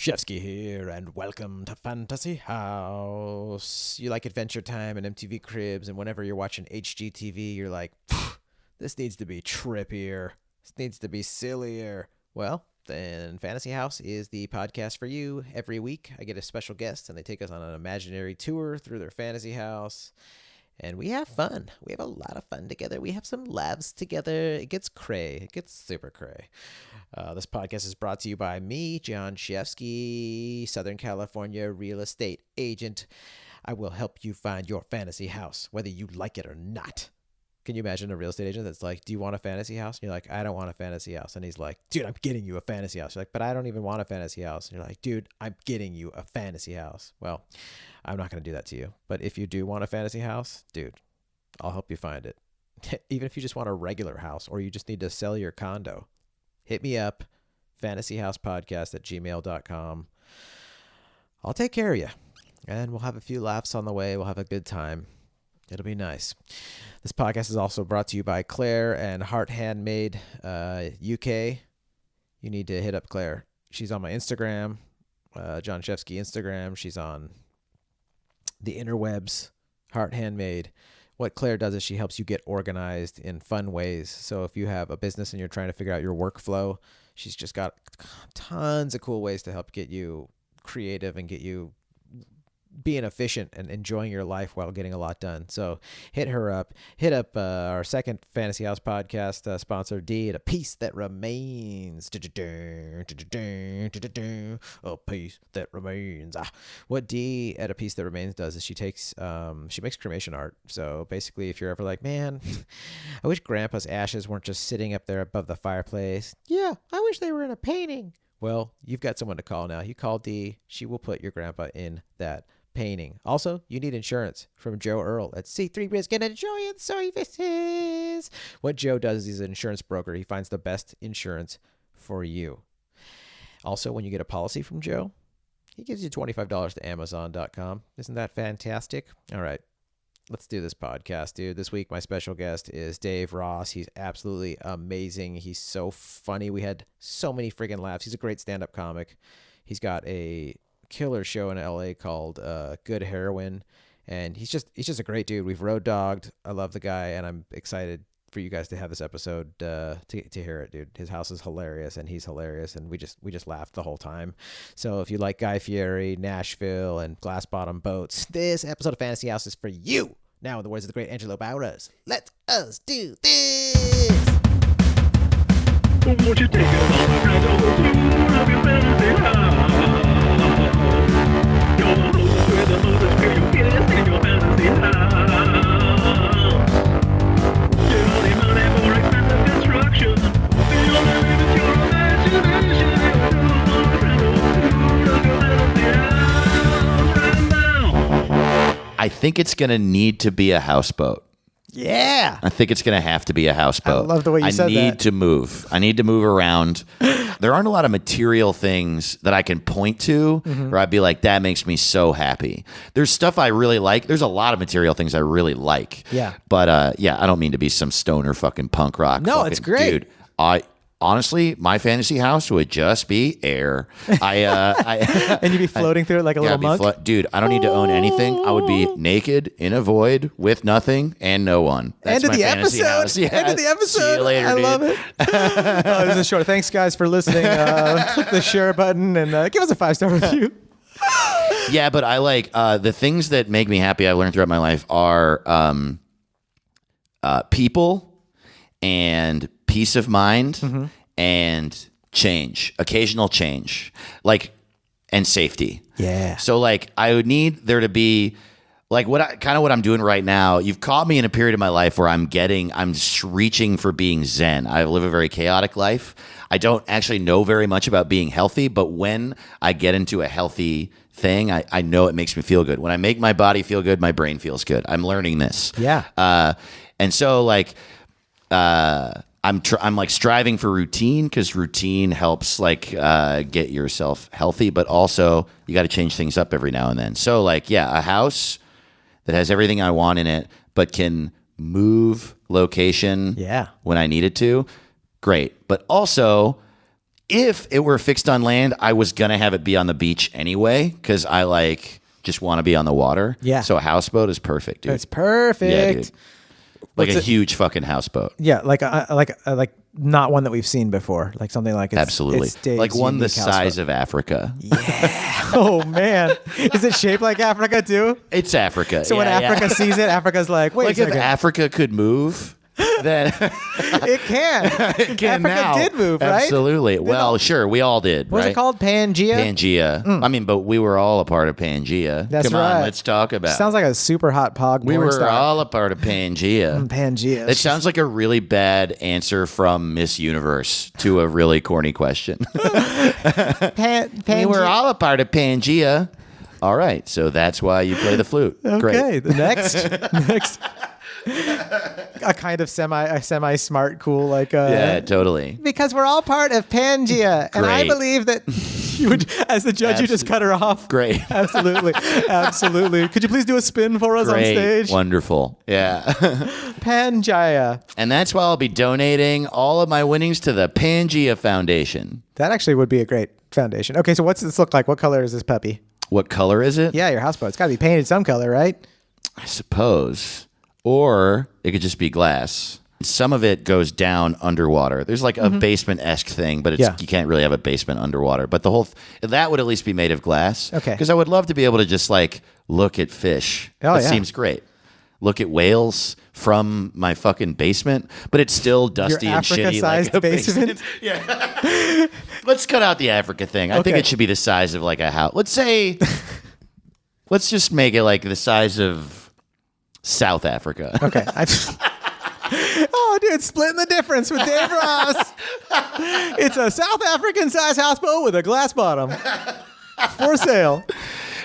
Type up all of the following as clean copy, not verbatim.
Shefsky here, and welcome to Fantasy House. You like Adventure Time and MTV Cribs, and whenever you're watching HGTV, you're like, this needs to be trippier. This needs to be sillier. Well, then Fantasy House is the podcast for you. Every week, I get a special guest, and they take us on an imaginary tour through their fantasy house. And we have fun. We have a lot of fun together. We have some laughs together. It gets cray. It gets super cray. This podcast is brought to you by me, Jon Shefsky, Southern California real estate agent. I will help you find your fantasy house, whether you like it or not. Can you imagine a real estate agent that's like, do you want a fantasy house? And you're like, I don't want a fantasy house. And he's like, dude, I'm getting you a fantasy house. You're like, but I don't even want a fantasy house. And you're like, dude, I'm getting you a fantasy house. Well, I'm not going to do that to you. But if you do want a fantasy house, dude, I'll help you find it. Even if you just want a regular house or you just need to sell your condo, hit me up, fantasyhousepodcast@gmail.com. I'll take care of you. And we'll have a few laughs on the way. We'll have a good time. It'll be nice. This podcast is also brought to you by Claire and Heart Handmade UK. You need to hit up Claire. She's on my Instagram, Jon Shefsky Instagram. She's on the interwebs, Heart Handmade. What Claire does is she helps you get organized in fun ways. So if you have a business and you're trying to figure out your workflow, she's just got tons of cool ways to help get you creative and get you being efficient and enjoying your life while getting a lot done. So hit her up. Hit up our second Fantasy House podcast sponsor, D, at A Piece That Remains. A piece that remains. What D at A Piece That Remains does is she makes cremation art. So basically, if you're ever like, man, I wish Grandpa's ashes weren't just sitting up there above the fireplace. Yeah, I wish they were in a painting. Well, you've got someone to call now. You call D. She will put your grandpa in that painting. Also, you need insurance from Joe Erle at C3 Risk and Insurance Services. What Joe does is he's an insurance broker. He finds the best insurance for you. Also, when you get a policy from Joe, he gives you $25 to Amazon.com. Isn't that fantastic? All right. Let's do this podcast, dude. This week, my special guest is Dave Ross. He's absolutely amazing. He's so funny. We had so many friggin' laughs. He's a great stand-up comic. He's got a killer show in LA called Good Heroin, and he's just a great dude. We've road dogged. I love the guy, and I'm excited for you guys to have this episode to hear it, dude. His house is hilarious, and he's hilarious, and we just laughed the whole time. So if you like Guy Fieri, Nashville, and Glass Bottom Boats, this episode of Fantasy House is for you. Now, in the words of the great Angelo Bauras, let us do this. Won't you take us on a grand old tour of your fantasy house? You're the host with the most experience in your fantasy house. You don't need money for expensive construction. You only limit your imagination. You're on a grand old tour of your fantasy house right now. I think it's going to need to be a houseboat. Yeah. I think it's going to have to be a houseboat. I love the way you said that. I need to move. I need to move around. There aren't a lot of material things that I can point to where I'd be like, that makes me so happy. There's stuff I really like. There's a lot of material things I really like. Yeah. But I don't mean to be some stoner fucking punk rock. No, it's great. Dude, honestly, my fantasy house would just be air. And you'd be floating through it like a little monk? Dude, I don't need to own anything. I would be naked in a void with nothing and no one. That's End of my the fantasy episode. house. Yeah. End of the episode. See you later, I dude. love it. This is short. Thanks, guys, for listening. Click the share button and give us a 5-star review. Yeah, but I like the things that make me happy I've learned throughout my life are people and peace of mind and change, occasional change, and safety. Yeah. So I would need there to be what I'm doing right now. You've caught me in a period of my life where I'm just reaching for being zen. I live a very chaotic life. I don't actually know very much about being healthy, but when I get into a healthy thing, I know it makes me feel good. When I make my body feel good, my brain feels good. I'm learning this. Yeah. And so I'm striving for routine because routine helps get yourself healthy, but also you got to change things up every now and then. So a house that has everything I want in it, but can move location when I need it to. Great. But also if it were fixed on land, I was gonna have it be on the beach anyway because I just want to be on the water. Yeah. So a houseboat is perfect, dude. It's perfect. Yeah, dude. Like What's a it- huge fucking houseboat. Yeah, like not one that we've seen before, like something like Absolutely. it's Dave's Like one the unique size houseboat. of Africa. Oh man, is it shaped like Africa too? It's Africa. So when Yeah, yeah. Africa sees it, Africa's like, wait Like a if second, Africa could move, then it can. it can Africa now. did move, right? Absolutely. Well, sure, we all did. What was right? it called? Pangea. Pangea. I mean, but we were all a part of Pangea. That's Come right. on, let's talk about Sounds like a super hot pog. We porn were star. all a part of Pangea. Pangea. It sounds like a really bad answer from Miss Universe to a really corny question. We were all a part of Pangea. All right, so that's why you play the flute. Okay, Great. the next. A kind of semi smart, cool, like Yeah, totally. because we're all part of Pangea, and I Great. believe that you would, as the judge, you just cut her off. Great. Absolutely, absolutely. Could you please do a spin for us on Great. stage? Wonderful. Yeah. Pangea. And that's why I'll be donating all of my winnings to the Pangea Foundation. That actually would be a great foundation. Okay, so what's this look like? What color is this puppy? What color is it? Yeah, your houseboat. It's got to be painted some color, right? I suppose. Or it could just be glass. Some of it goes down underwater. There's like a basement-esque thing, but it's, Yeah. you can't really have a basement underwater. But the whole that would at least be made of glass. Okay. Because I would love to be able to just like look at fish. Oh, that yeah. seems great. Look at whales from my fucking basement, but it's still dusty Your and shitty. Like Africa-sized a basement? Yeah. Let's cut out the Africa thing. I think Okay. it should be the size of like a house. Let's say, let's just make it like the size of South Africa. Okay. Oh, dude, splitting the difference with Dave Ross. It's a South African size houseboat with a glass bottom for sale.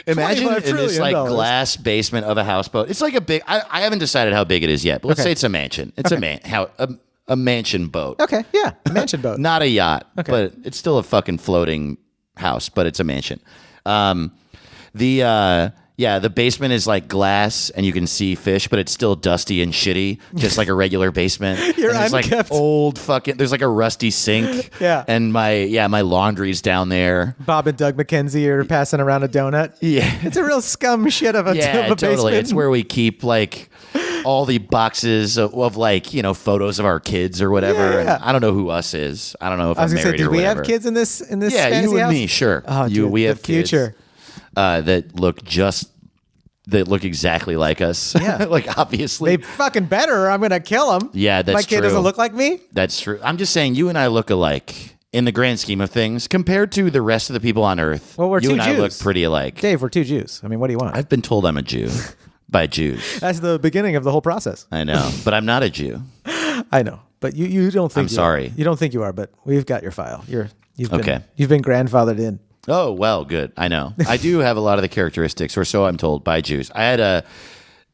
Imagine $25 in this trillion. like glass basement of a houseboat. It's like a big. I haven't decided how big it is yet, but let's Okay. say it's a mansion. It's a mansion boat, Okay, yeah, a mansion boat. not a yacht, but it's still a fucking floating house, but it's a mansion. The basement is like glass, and you can see fish, but it's still dusty and shitty, just like a regular basement. You're And there's like unkept. old fucking. There's like a rusty sink. Yeah. and my laundry's down there. Bob and Doug McKenzie are passing around a donut. Yeah. It's a real scum shit of a, Yeah, of a totally. basement. It's where we keep like all the boxes of like, photos of our kids or whatever. Yeah. And I don't know who us is. I don't know if I was I'm gonna say, married did or we whatever. have kids in this Yeah, fantasy you and house? me, sure. Oh, dude, we the have future. kids that look exactly like us. Yeah. Like obviously. They fucking better, or I'm gonna kill them. Yeah, that's My kid true. doesn't look like me. That's true. I'm just saying you and I look alike in the grand scheme of things compared to the rest of the people on earth. Well, we're you two and I look Jews. pretty alike. Dave, we're two Jews. I mean, what do you want? I've been told I'm a Jew by Jews. That's the beginning of the whole process. I know, but I'm not a Jew. I know, but you don't think I'm sorry. You don't think you are, but we've got your file. You've Okay. been grandfathered in. Oh, well, good. I know. I do have a lot of the characteristics, or so I'm told, by Jews. I had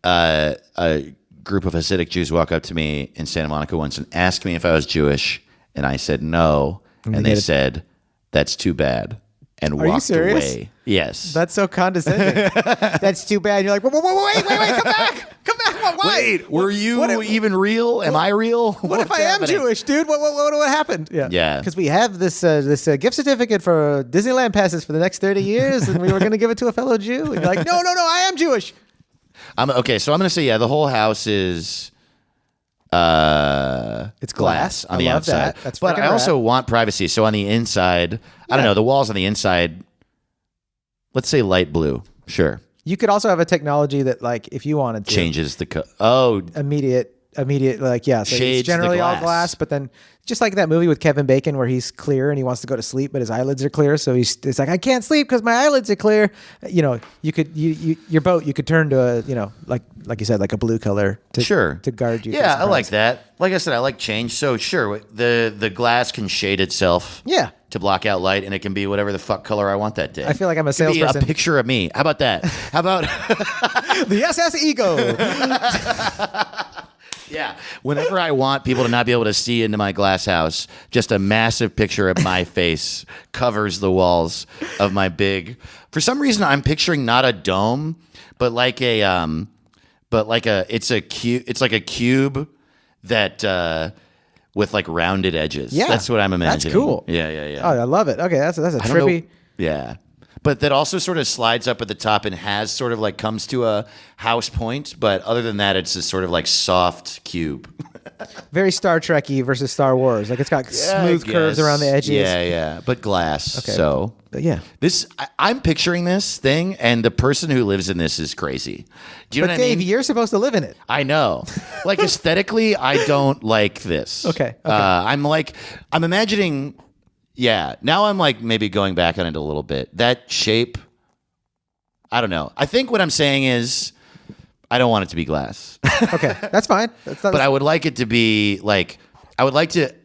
a group of Hasidic Jews walk up to me in Santa Monica once and ask me if I was Jewish, and I said no, and they said, "That's too bad," and Are you walked serious? away. Yes. That's so condescending. That's too bad. You're like, wait, come back. Why? Wait, were you What if- even real? Am I real? What if I am Jewish, dude? What happened? Yeah. Because we have this gift certificate for Disneyland passes for the next 30 years, and we were going to give it to a fellow Jew. And you're like, no, I am Jewish. Okay, so I'm going to say, the whole house is It's glass. on I the love outside. that. That's but freaking I also rad. want privacy. So on the inside, I don't Yeah. know, the walls on the inside, let's say light blue. Sure. You could also have a technology that, like, if you wanted to, Changes the Oh, immediate, like, yeah. So Shades it's the generally all glass. glass, but then just like that movie with Kevin Bacon where he's clear and he wants to go to sleep, but his eyelids are clear. So it's like, I can't sleep because my eyelids are clear. You could, your boat, you could turn to a, like you said, like a blue color to, sure. to guard you. Yeah, from I like surprise. that. Like I said, I like change. So sure, the glass can shade itself. Yeah. To block out light, and it can be whatever the fuck color I want that day. I feel like I'm a It could be salesperson. a picture of me. How about that? How about The SS Ego. yeah? Whenever I want people to not be able to see into my glass house, just a massive picture of my face covers the walls of my big. For some reason, I'm picturing not a dome, but like it's a cube. It's like a cube that with like rounded edges. Yeah. That's what I'm imagining. That's cool. Yeah. Oh, I love it. Okay, that's a I don't trippy. know. Yeah. But that also sort of slides up at the top and has sort of like comes to a house point. But other than that, it's this sort of like soft cube. Very Star Trek-y versus Star Wars. Like it's got smooth curves around the edges. Yeah. But glass. Okay. So Yeah. I'm picturing this thing, and the person who lives in this is crazy. Do you know But what I Dave, mean? you're supposed to live in it. I know. Like aesthetically, I don't like this. Okay. I'm imagining. Yeah. Now I'm like maybe going back on it a little bit. That shape. I don't know. I think what I'm saying is I don't want it to be glass. Okay, that's fine. But I would like it to be like I would like it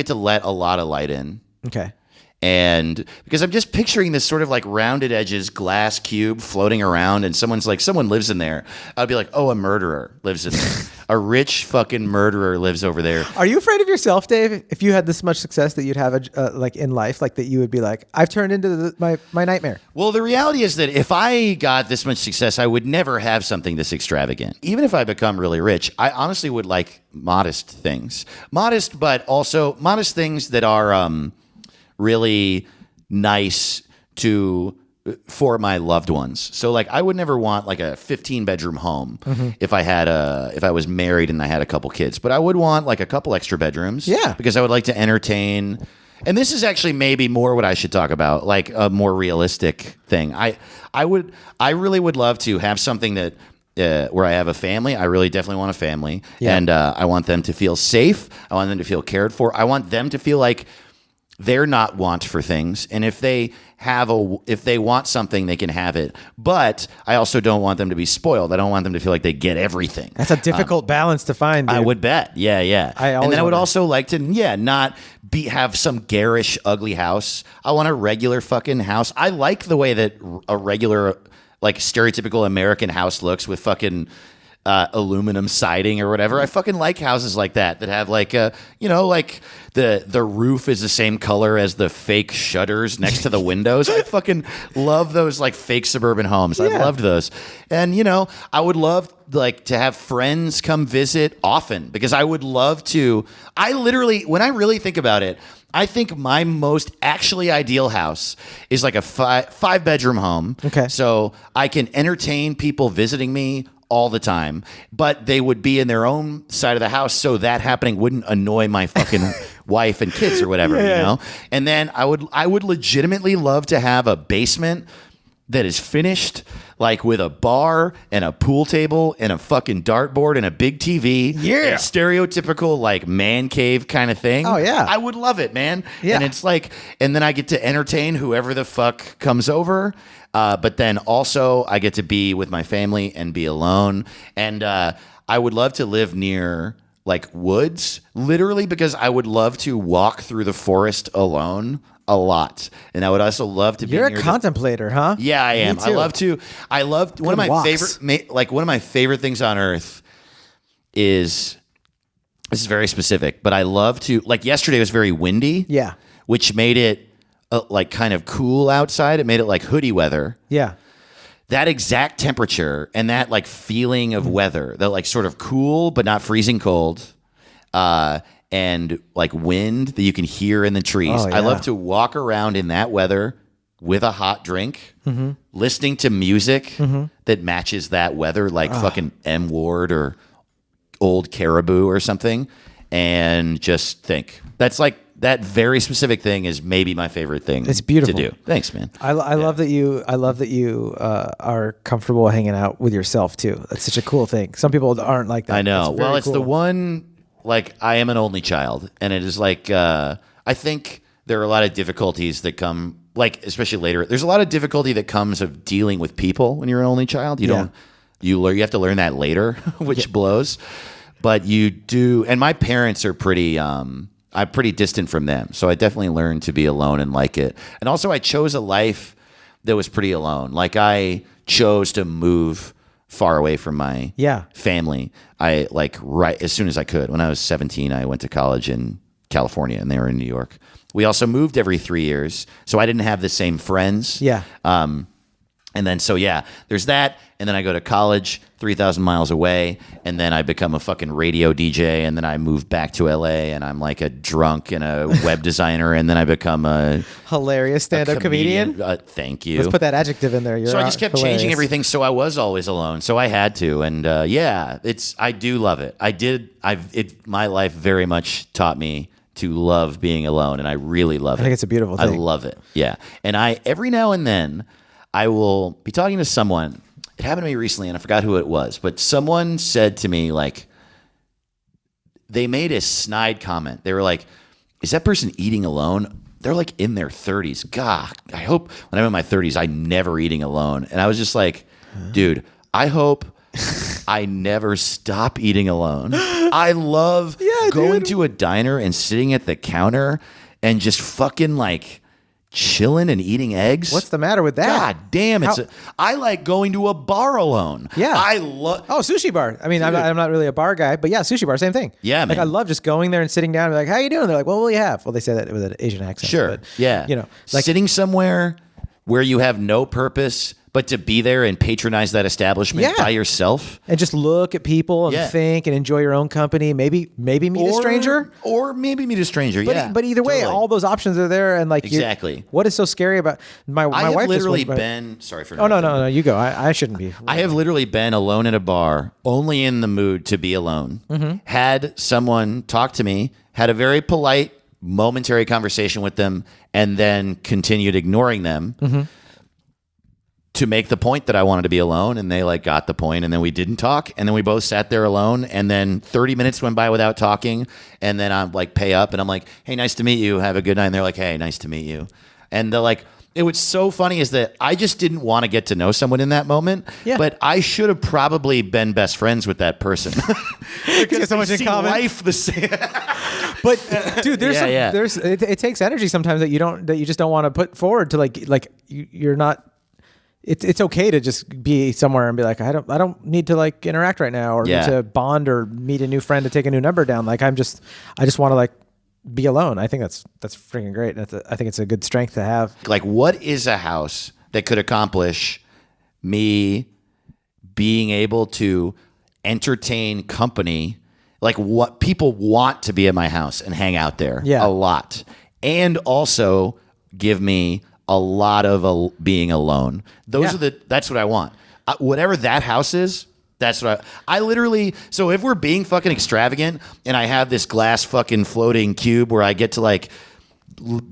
to let a lot of light in. Okay. And because I'm just picturing this sort of like rounded edges glass cube floating around, and someone lives in there. I'd be like, oh, a murderer lives in there. A rich fucking murderer lives over there. Are you afraid of yourself, Dave? If you had this much success that you'd have like in life, like that you would be like, I've turned into my nightmare. Well, the reality is that if I got this much success, I would never have something this extravagant. Even if I become really rich, I honestly would like modest things. Modest, but also modest things that are really nice for my loved ones. So like I would never want like a 15-bedroom home if I was married and I had a couple kids, but I would want like a couple extra bedrooms. Yeah. Because I would like to entertain. And this is actually maybe more what I should talk about, like a more realistic thing. I really would love to have something that where I have a family. I really definitely want a family. Yeah. And I want them to feel safe. I want them to feel cared for. I want them to feel like they're not want for things, and if they want something, they can have it. But I also don't want them to be spoiled. I don't want them to feel like they get everything. That's a difficult balance to find, dude. I would bet. Yeah. And then I would also like to, not have some garish, ugly house. I want a regular fucking house. I like the way that a regular, like stereotypical American house looks with fucking aluminum siding or whatever. I fucking like houses like that have like like the roof is the same color as the fake shutters next to the windows. I fucking love those like fake suburban homes. I loved those. And I would love like to have friends come visit often, because I would love to. When I really think about it, I think my most actually ideal house is like a 5-bedroom home. Okay. So I can entertain people visiting me all the time, but they would be in their own side of the house, so that happening wouldn't annoy my fucking wife and kids or whatever, you know? And then I would legitimately love to have a basement that is finished, like with a bar and a pool table and a fucking dartboard and a big TV. Yeah. And stereotypical like man cave kind of thing. Oh, yeah. I would love it, man. Yeah. And it's like, and then I get to entertain whoever the fuck comes over. But then also I get to be with my family and be alone. And I would love to live near like woods, literally, because I would love to walk through the forest alone a lot. And I would also love to be You're near a contemplator, huh? Yeah, I am. Me too. I love one of my walks. one of my favorite things on earth is, this is very specific, but I love to, like yesterday was very windy. Yeah. Which made it like kind of cool outside. It made it like hoodie weather. Yeah. That exact temperature and that like feeling of weather, that like sort of cool but not freezing cold, and like wind that you can hear in the trees. Oh, yeah. I love to walk around in that weather with a hot drink, listening to music that matches that weather, like fucking M Ward or Old Caribou or something, and just think. That's like, that very specific thing is maybe my favorite thing. It's beautiful to do. Thanks, man. I love that you. I love that you are comfortable hanging out with yourself too. That's such a cool thing. Some people aren't like that. I know. It's very Well, it's the cool. one. Like, I am an only child, and it is like I think there are a lot of difficulties that come, like especially later. There's a lot of difficulty that comes of dealing with people when you're an only child. You have to learn that later, which blows. But you do, and my parents are pretty. I'm pretty distant from them, so I definitely learned to be alone and like it. And also, I chose a life that was pretty alone. Like, I chose to move far away from my family. I right as soon as I could. When I was 17, I went to college in California, and they were in New York. We also moved every 3 years, so I didn't have the same friends. And then, so yeah, there's that. And then I go to college 3,000 miles away. And then I become a fucking radio DJ. And then I move back to LA and I'm like a drunk and a web designer. And then I become a Hilarious stand-up comedian. Thank you. Let's put that adjective in there. You're So I just kept hilarious. changing everything. So I was always alone. So I had to. And yeah, I do love it. My life very much taught me to love being alone. And I really love it. I think it's a beautiful thing. I love it. Yeah. And every now and then, I will be talking to someone. It happened to me recently, and I forgot who it was, but someone said to me, like, they made a snide comment. They were like, is that person eating alone? They're like in their 30s. God, I hope when I'm in my 30s, I'm never eating alone. And I was just like, dude, I hope I never stop eating alone. I love going to a diner and sitting at the counter and just fucking like chilling and eating eggs. What's the matter with that? God damn, I like going to a bar alone. Yeah. I love sushi bar. I mean, I'm not really a bar guy, but yeah, sushi bar, same thing. Yeah, like man. I love just going there and sitting down and be like, how you doing? They're like, well, what do you have? Well, they say that with an Asian accent. Sure. But, yeah. You know, like sitting somewhere where you have no purpose but to be there and patronize that establishment by yourself. And just look at people and think and enjoy your own company. Maybe meet a stranger. Or maybe meet a stranger, But either way, all those options are there. And like, exactly. What is so scary about my wife? I have literally just been, sorry for Oh, no, you go. I shouldn't be. I have literally been alone at a bar, only in the mood to be alone. Mm-hmm. Had someone talk to me, had a very polite, momentary conversation with them, and then continued ignoring them. Mm-hmm. To make the point that I wanted to be alone, and they like got the point, and then we didn't talk, and then we both sat there alone, and then 30 minutes went by without talking, and then I'm like, pay up, and I'm like, hey, nice to meet you, have a good night, and they're like, hey, nice to meet you, and they're like, it was so funny is that I just didn't want to get to know someone in that moment, but I should have probably been best friends with that person. Because so much in common. Life the same. But dude, it takes energy sometimes that you just don't want to put forward to like you're not. It's okay to just be somewhere and be like, I don't need to like interact right now or need to bond or meet a new friend to take a new number down. Like I just want to like be alone. I think that's freaking great. I think it's a good strength to have. Like, what is a house that could accomplish me being able to entertain company? Like, what people want to be at my house and hang out there a lot, and also give me a lot of being alone. That's what I want. Whatever that house is, that's what I literally, so if we're being fucking extravagant and I have this glass fucking floating cube where I get to like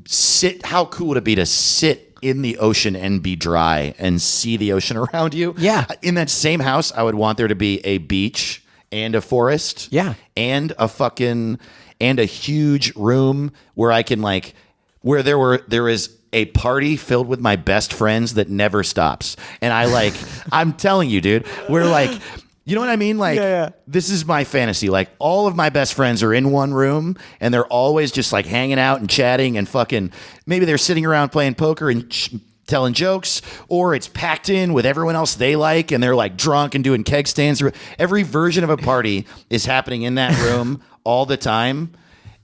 sit, how cool would it be to sit in the ocean and be dry and see the ocean around you? Yeah. In that same house, I would want there to be a beach and a forest. Yeah. And a huge room where I can like, where there is a party filled with my best friends that never stops. And I'm telling you, dude, we're like, you know what I mean? Like, this is my fantasy. Like, all of my best friends are in one room and they're always just like hanging out and chatting and fucking, maybe they're sitting around playing poker and telling jokes, or it's packed in with everyone else they like and they're like drunk and doing keg stands. Every version of a party is happening in that room all the time.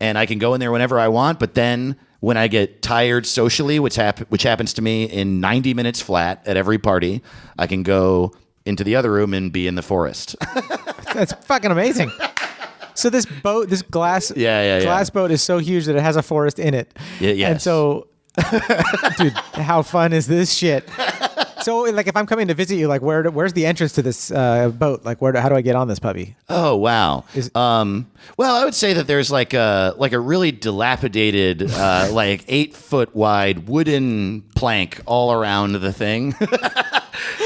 And I can go in there whenever I want, but then when I get tired socially, which happens to me in 90 minutes flat at every party, I can go into the other room and be in the forest. That's fucking amazing. So this boat, this glass boat is so huge that it has a forest in it. Yes. And so, dude, how fun is this shit? So, like, if I'm coming to visit you, like, where's the entrance to this boat? Like, how do I get on this puppy? Oh, wow. Well, I would say that there's like a really dilapidated, like 8-foot wide wooden plank all around the thing.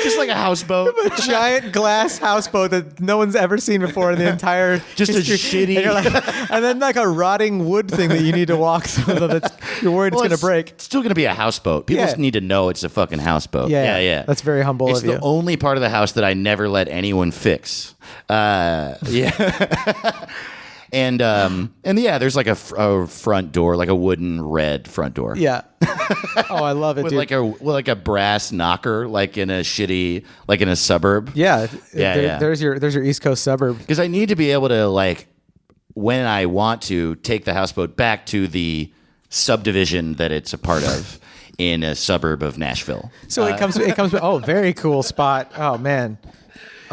Just like a houseboat. A giant glass houseboat that no one's ever seen before in the entire just history. A shitty and then like a rotting wood thing that you need to walk through that you're worried it's going to break. It's still going to be a houseboat. People just need to know it's a fucking housebout. Yeah. That's very humble it's of you. It's the only part of the house that I never let anyone fix. Yeah. And yeah, there's like a front door, like a wooden red front door. Yeah. Oh, I love it, with dude. like a brass knocker, like in a suburb. Yeah. Yeah. There's your East Coast suburb. Because I need to be able to, like, when I want to, take the houseboat back to the subdivision that it's a part of. in a suburb of Nashville. So it comes. Oh, very cool spot. Oh man.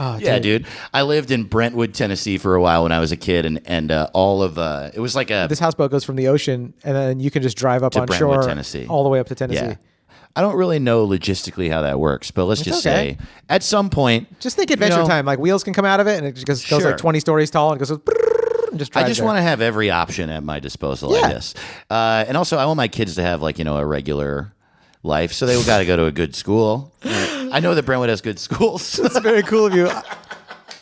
Oh, Yeah, dude. I lived in Brentwood, Tennessee for a while when I was a kid, and all of it was like a This houseboat goes from the ocean, and then you can just drive up To on Brentwood, shore, Tennessee. all the way up to Tennessee. yeah. I don't really know logistically how that works, but let's just okay. say at some point, Just think Adventure you know, Time. Like wheels can come out of it, and it just goes Sure. like 20 stories tall, and goes. And just I drives just there. want to have every option at my disposal, Yeah. I guess. And also, I want my kids to have like a regular life, so they got to go to a good school. I know that Brentwood has good schools. It's very cool of you.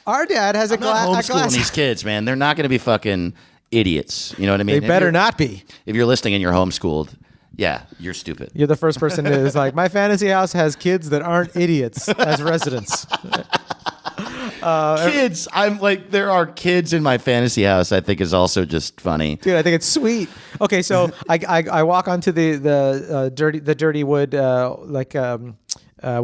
Our dad has a I'm not glass. homeschooling these kids, man. They're not going to be fucking idiots. You know what I mean? They better not be. If you're listening and you're homeschooled, yeah, you're stupid. You're the first person who's like, my fantasy house has kids that aren't idiots as residents. Kids, I'm like, there are kids in my fantasy house. I think is also just funny. Dude, I think it's sweet. Okay, so I walk onto the dirty wood what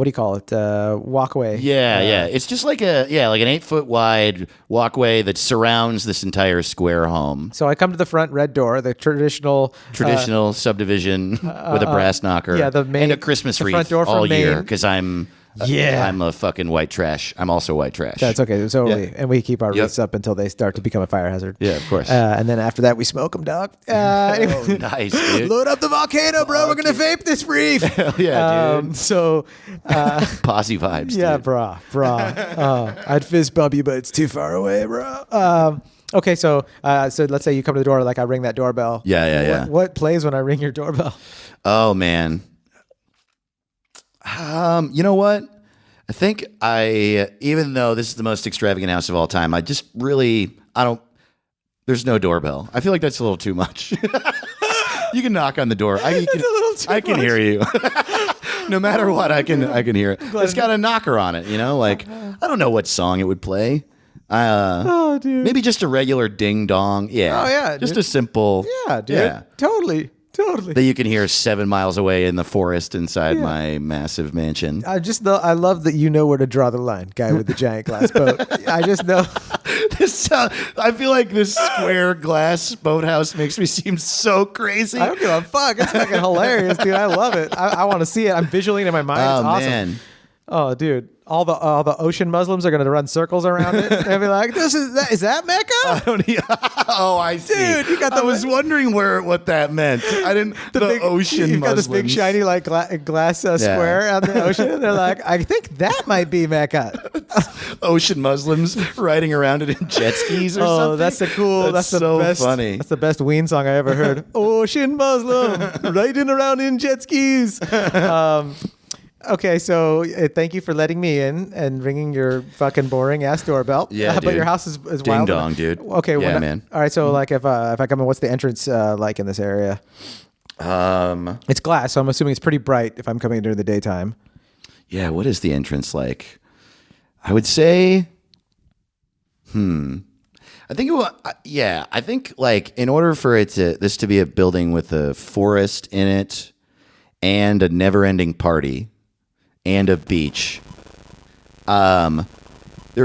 do you call it? Walkway. Yeah. It's just like like an 8-foot wide walkway that surrounds this entire square home. So I come to the front red door, the traditional Subdivision with a brass knocker. yeah, the main- and a Christmas the wreath front door from all year Maine. because I'm a fucking white trash. I'm also white trash. That's okay. So Yeah. and we keep our Yep. wreaths up until they start to become a fire hazard. Yeah, of course. And then after that, we smoke them, dog. Oh, nice, dude. Load up the volcano, bro. We're gonna vape this reef. Hell yeah, dude. So, Posse vibes. yeah, dude. brah. I'd fist bump you, but it's too far away, bro. Okay, so let's say you come to the door, like I ring that doorbell. Yeah. What plays when I ring your doorbell? Oh man. You know what? I think even though this is the most extravagant house of all time, there's no doorbell. I feel like that's a little too much. You can knock on the door. I can hear you. No matter what, I can hear it. It's got a knocker on it, like I don't know what song it would play. Oh, dude. Maybe just a regular ding dong. Yeah. Oh, yeah, Just dude. a simple. Yeah, dude. Yeah. Totally. That you can hear 7 miles away in the forest inside my massive mansion. I love that you know where to draw the line, guy with the giant glass boat. I just know. I feel like this square glass boathouse makes me seem so crazy. I don't give a fuck. It's fucking hilarious, dude. I love it. I want to see it. I'm visually in my mind. It's awesome. Man. Oh, dude. All the ocean Muslims are going to run circles around it. They'll be like, is that Mecca? Oh, I see. Dude, you got I was wondering what that meant. I didn't. The ocean You've got this big Muslims. shiny like glass square on the ocean. And they're like, I think that might be Mecca. Ocean Muslims riding around it in jet skis or something. That's that's the so best, funny. That's the best Ween song I ever heard. Ocean Muslim riding around in jet skis. Okay, so thank you for letting me in and ringing your fucking boring ass doorbell. Yeah, but dude. your house is Ding wild. dong, dude. Okay, Yeah, man. All right, so like if I come in, what's the entrance like in this area? It's glass, so I'm assuming it's pretty bright if I'm coming in during the daytime. Yeah, what is the entrance like? I would say, I think I think like in order for this to be a building with a forest in it and a never-ending party and a beach, there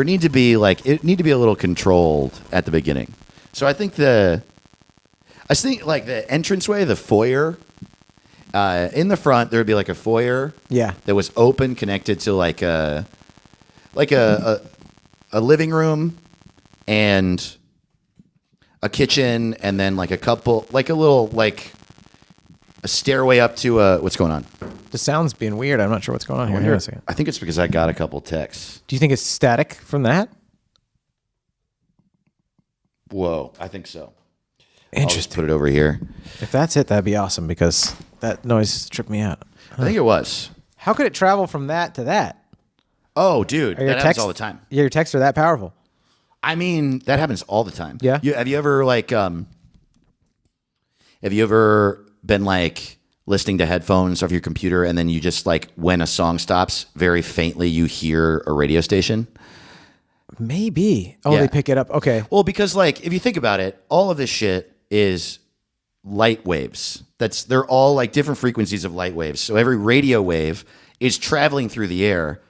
need to be like a little controlled at the beginning. So I think like the entranceway, the foyer, in the front there would be like a foyer, that was open, connected to like a living room and a kitchen, and then like a stairway up to what's going on? The sound's being weird. I'm not sure what's going on here. Hang on a second. I think it's because I got a couple texts. Do you think it's static from that? Whoa, I think so. I'll just Interesting. put it over here. If that's it, that'd be awesome because that noise tripped me out. I think it was. How could it travel from that to that? Oh, dude, Are your that happens texts- all the time. Yeah, your texts are that powerful. I mean, that happens all the time. Yeah? Have you ever been like listening to headphones of your computer and then you just like when a song stops, very faintly you hear a radio station? Maybe. Oh, Yeah. they pick it up. Okay. Well, because like if you think about it, all of this shit is light waves. They're all like different frequencies of light waves. So every radio wave is traveling through the air.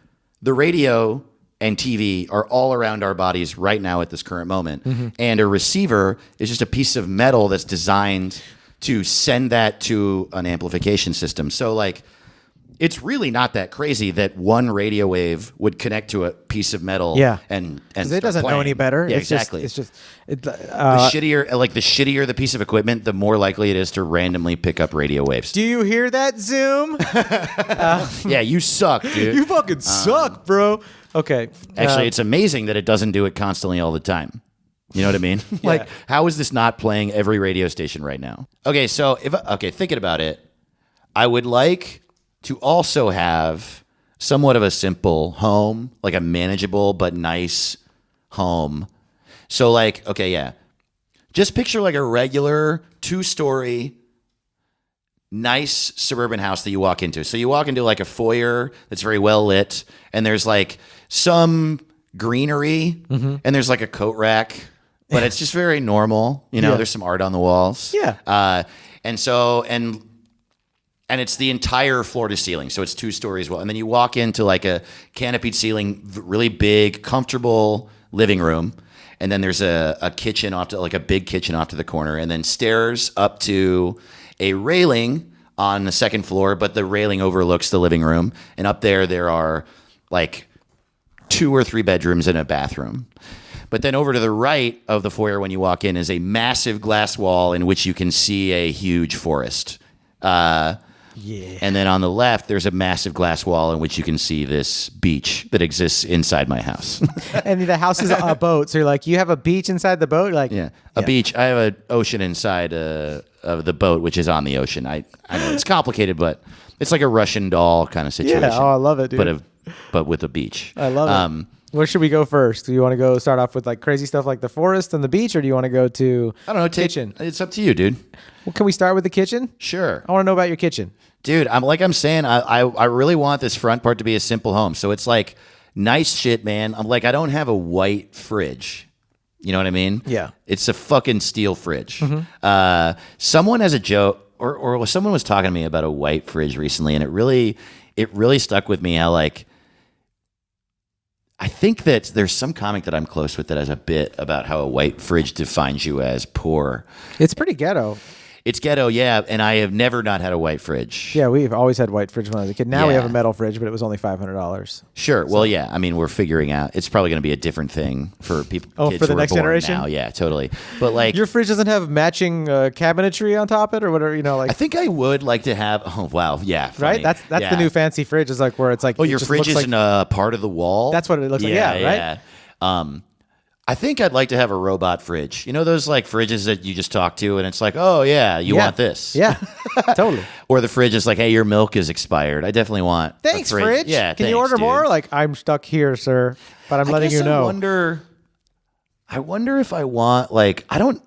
The radio and TV are all around our bodies right now at this current moment. Mm-hmm. And a receiver is just a piece of metal that's designed to send that to an amplification system. So like, it's really not that crazy that one radio wave would connect to a piece of metal. Yeah. And it doesn't know any better. Yeah, It's exactly. the The shittier the piece of equipment, the more likely it is to randomly pick up radio waves. Do you hear that, Zoom? Yeah, you suck, dude. You fucking suck, bro. Okay. Actually, it's amazing that it doesn't do it constantly all the time. You know what I mean? Like, how is this not playing every radio station right now? Okay, so thinking about it, I would like to also have somewhat of a simple home, like a manageable but nice home. So like, okay, yeah. Just picture like a regular 2-story nice suburban house that you walk into. So you walk into like a foyer that's very well lit, and there's like some greenery, and there's like a coat rack, but it's just very normal. You know, there's some art on the walls. Yeah. And it's the entire floor to ceiling. So it's 2 stories well. And then you walk into like a canopied ceiling, really big, comfortable living room. And then there's a kitchen off to like a big kitchen off to the corner, and then stairs up to a railing on the second floor, but the railing overlooks the living room. And up there are like 2 or 3 bedrooms and a bathroom. But then over to the right of the foyer when you walk in is a massive glass wall in which you can see a huge forest. And then on the left, there's a massive glass wall in which you can see this beach that exists inside my house. And the house is a boat. So you're like, you have a beach inside the boat? Like, Yeah, beach. I have an ocean inside of the boat, which is on the ocean. I know it's complicated, but it's like a Russian doll kind of situation. Yeah, oh, I love it, dude. But with a beach. I love it. Where should we go first? Do you want to go start off with like crazy stuff like the forest and the beach, or do you want to go to I don't know. kitchen? It's up to you, dude. Well, can we start with the kitchen? Sure. I want to know about your kitchen. Dude, I'm saying, I really want this front part to be a simple home. So it's like nice shit, man. I'm like, I don't have a white fridge. You know what I mean? Yeah. It's a fucking steel fridge. Someone has a joke, or someone was talking to me about a white fridge recently, and it really stuck with me how like, I think that there's some comic that I'm close with that has a bit about how a white fridge defines you as poor. It's pretty ghetto. It's ghetto, yeah, and I have never not had a white fridge. Yeah, we've always had white fridge when I was a kid. Now we Yeah. have a metal fridge, but it was only $500. Sure. Well, yeah. I mean, we're figuring out. It's probably going to be a different thing for people. Oh, kids for the who are next born generation? Now. Yeah, totally. But like, Your fridge doesn't have matching cabinetry on top of it or whatever, you know, like I think I would like to have. Oh, wow. Yeah. Funny. right? That's Yeah. the new fancy fridge. Is like where it's like Oh, it your just fridge looks isn't a part of the wall. That's what it looks like. Yeah, right? I think I'd like to have a robot fridge. You know those like fridges that you just talk to, and it's like, oh yeah, you want this? Yeah, totally. Or the fridge is like, hey, your milk is expired. I definitely want. a Thanks, fridge. Yeah. Can you thanks, order dude. more? Like I'm stuck here, sir, but I'm letting you know. I wonder if I want like I don't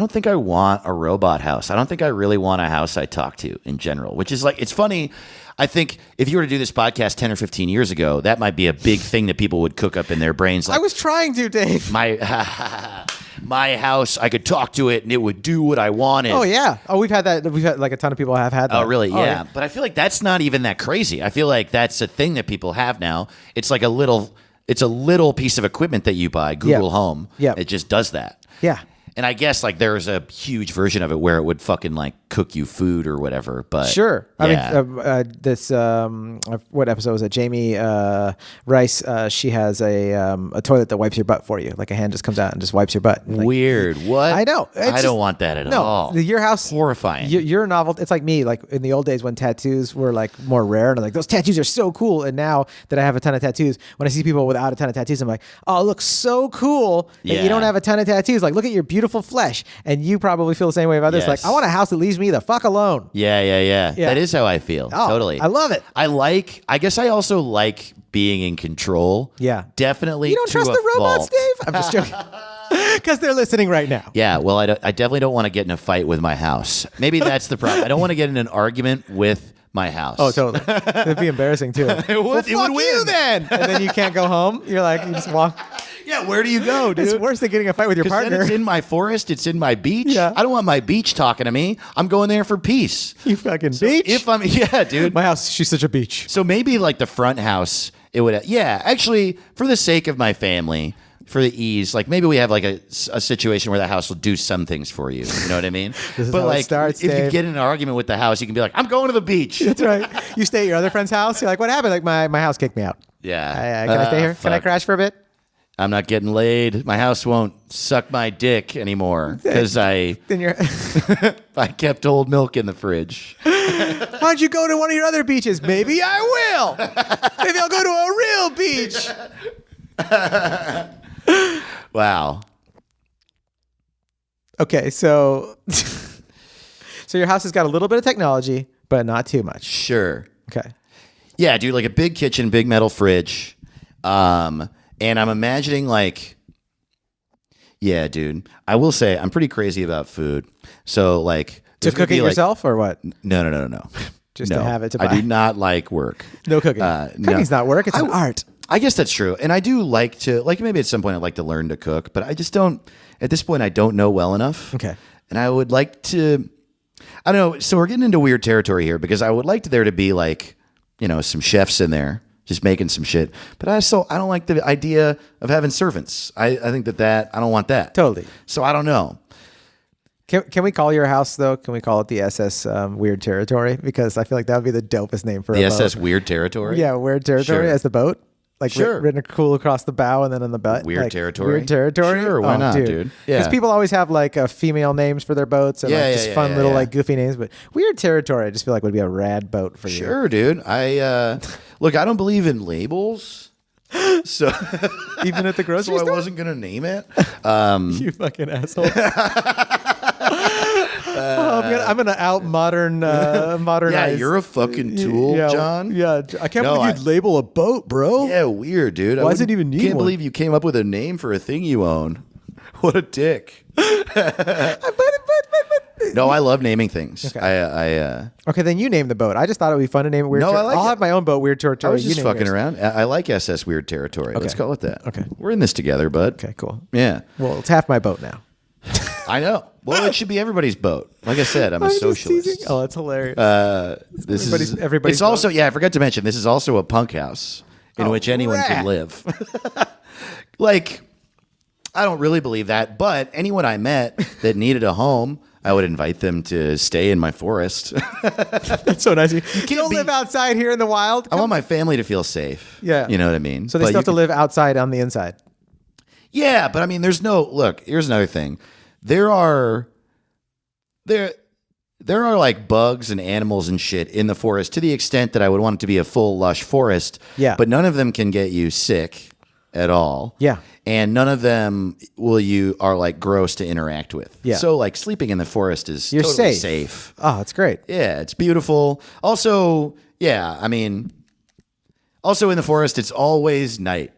think I want a robot house. I don't think I really want a house I talk to in general, which is like it's funny. I think if you were to do this podcast 10 or 15 years ago, that might be a big thing that people would cook up in their brains. Like, I was trying to, Dave. my house, I could talk to it and it would do what I wanted. Oh yeah. Oh, we've had that. We've had like a ton of people have had that. Oh, really? Yeah. But I feel like that's not even that crazy. I feel like that's a thing that people have now. It's like a little piece of equipment that you buy, Google Home. Yeah. It just does that. Yeah. And I guess like there's a huge version of it where it would fucking like cook you food or whatever. But Sure. yeah. I mean, this what episode was it? Jamie Rice. She has a toilet that wipes your butt for you. Like a hand just comes out and just wipes your butt. Like, Weird. What? I know. It's I just- don't want that at all. Your house Horrifying. Your novel. It's like me. Like in the old days when tattoos were like more rare, and I'm like those tattoos are so cool. And now that I have a ton of tattoos, when I see people without a ton of tattoos, I'm like, oh, it looks so cool that Yeah. you don't have a ton of tattoos. Like look at your beautiful flesh. And you probably feel the same way about this. Yes. Like I want a house that leaves me the fuck alone. Yeah. Yeah. That is how I feel. Oh, Totally. I love it. I guess I also like being in control. Yeah. Definitely. You don't to trust a the robots, fault. Dave? I'm just joking. Because they're listening right now. Yeah, well, I definitely don't want to get in a fight with my house. Maybe that's the problem. I don't want to get in an argument with my house. Oh, totally. It'd be embarrassing too. It would Fuck you win. then. And then you can't go home. You're like, you just walk. Yeah, where do you go, dude? It's worse than getting a fight with your Because then partner. it's in my forest. It's in my beach. Yeah. I don't want my beach talking to me. I'm going there for peace. You fucking beach. Yeah, dude. My house, she's such a beach. So maybe like the front house, it would. Yeah, actually, for the sake of my family, for the ease, like maybe we have like a situation where the house will do some things for you. You know what I mean? This is but how it like, starts, if you Dave. get in an argument with the house, you can be like, "I'm going to the beach." That's right. You stay at your other friend's house. You're like, what happened? Like my house kicked me out. Yeah. Can I stay here? Can I Fuck. crash for a bit? I'm not getting laid. My house won't suck my dick anymore because Then you're. I kept old milk in the fridge. Why don't you go to one of your other beaches? Maybe I will. Maybe I'll go to a real beach. Wow. Okay, so your house has got a little bit of technology, but not too much. Sure. Okay. Yeah, dude, like a big kitchen, big metal fridge. And I'm imagining like, yeah, dude, I will say I'm pretty crazy about food. So like To there's gonna cook it be, like- yourself or what? No. Just No. to have it to I buy. do not like work. No cooking. No. Cooking's not work. It's an art. I guess that's true. And I do like to, like maybe at some point I'd like to learn to cook, but I just don't, at this point, I don't know well enough. Okay. And I would like to, I don't know. So we're getting into weird territory here because I would like there to be like, you know, some chefs in there just making some shit. But I don't like the idea of having servants. I think that I don't want that. Totally. So I don't know. Can we call your house though? Can we call it the SS Weird Territory? Because I feel like that would be the dopest name for The a boat. SS Weird Territory? Yeah, Weird Territory Sure. as the boat. Like Sure. written cool across the bow and then on the butt. Weird like, Territory? Weird Territory. Sure, why not, dude? Yeah. Because people always have like female names for their boats and Yeah, like just yeah, fun yeah, little yeah. like goofy names. But Weird Territory, I just feel like would be a rad boat for you. Sure, dude. I look, I don't believe in labels. So Even at the grocery so I store. wasn't going to name it. You fucking asshole. I'm gonna out modernize. Yeah, you're a fucking tool, Yeah, John. Yeah, I can't No, believe you'd label a boat, bro. Yeah, weird, dude. Why does it even need Can't one? believe you came up with a name for a thing you own. What a dick. No, I love naming things. Okay. Okay, then you name the boat. I just thought it would be fun to name it Weird No, I Territory. like I'll it. have my own boat, Weird I Territory. was You just name fucking yours. around. I like SS Weird Territory. Let's call it that. Okay. We're in this together, bud. Okay, cool. Yeah. Well, it's half my boat now. I know. Well, it should be everybody's boat. Like I said, I'm a just socialist. teasing. Oh, that's hilarious. This is everybody's It's also, yeah, I forgot to mention, this is also a punk house in which anyone rat. can live. Like, I don't really believe that, but anyone I met that needed a home, I would invite them to stay in my forest. It's so nice. You don't be- live outside here in the wild. I want my family to feel safe. Yeah. You know what I mean? So they But still you have to can- live outside on the inside. Yeah, but I mean, there's no, look, here's another thing. There are like bugs and animals and shit in the forest to the extent that I would want it to be a full lush forest. Yeah. But none of them can get you sick at all. Yeah. And none of them are like gross to interact with. Yeah. So like sleeping in the forest is You're totally safe. safe. Oh, it's great. Yeah, it's beautiful. Also, yeah, I mean, also in the forest, it's always night.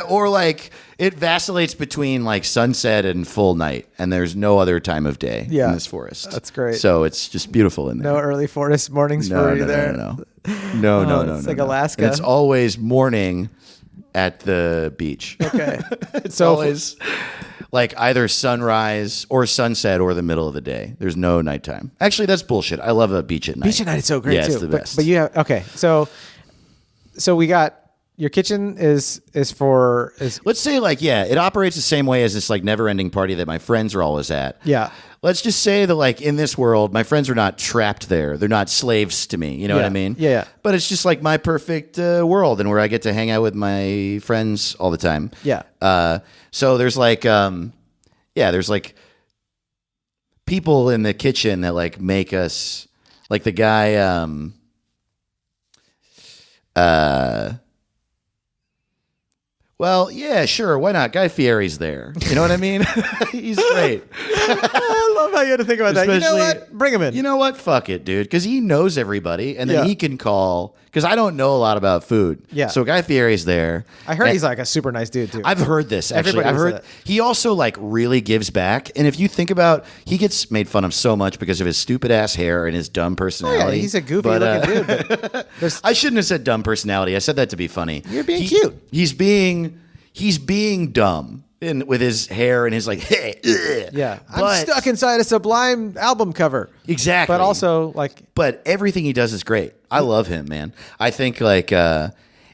Or like it vacillates between like sunset and full night, and there's no other time of day Yeah. in this forest. That's great. So it's just beautiful in there. No early forest mornings no, for you no, there. no. It's like Alaska. And it's always morning at the beach. Okay. It's So- always like either sunrise or sunset or the middle of the day. There's no nighttime. Actually, that's bullshit. I love a beach at night. Beach at night is so great yeah, too. it's the best. But you have okay. So we got your kitchen is for. Let's say like, yeah, it operates the same way as this like never ending party that my friends are always at. Yeah. Let's just say that like in this world, my friends are not trapped there. They're not slaves to me. You know what Yeah. I mean? Yeah. But it's just like my perfect world and where I get to hang out with my friends all the time. Yeah. So there's like, there's like people in the kitchen that like make us like the guy, well, yeah, sure. Why not? Guy Fieri's there. You know what I mean? He's great. I love how you had to think about that. You know Especially- what? Bring him in. You know what? Fuck it, dude. Because he knows everybody, and then Yeah. he can call. Because I don't know a lot about food. Yeah. So Guy Fieri's there. I heard And he's like a super nice dude too. I've heard this actually. Everybody I've heard said that. he also like really gives back. And if you think about, he gets made fun of so much because of his stupid ass hair and his dumb Oh, yeah, personality. he's a goofy But, looking dude. But there's I shouldn't have said dumb personality. I said that to be funny. You're being cute. He's being dumb with his hair and his like, hey, yeah. I'm But- stuck inside a Sublime album cover. Exactly. But also like But everything he does is great. I love him, man. I think like, and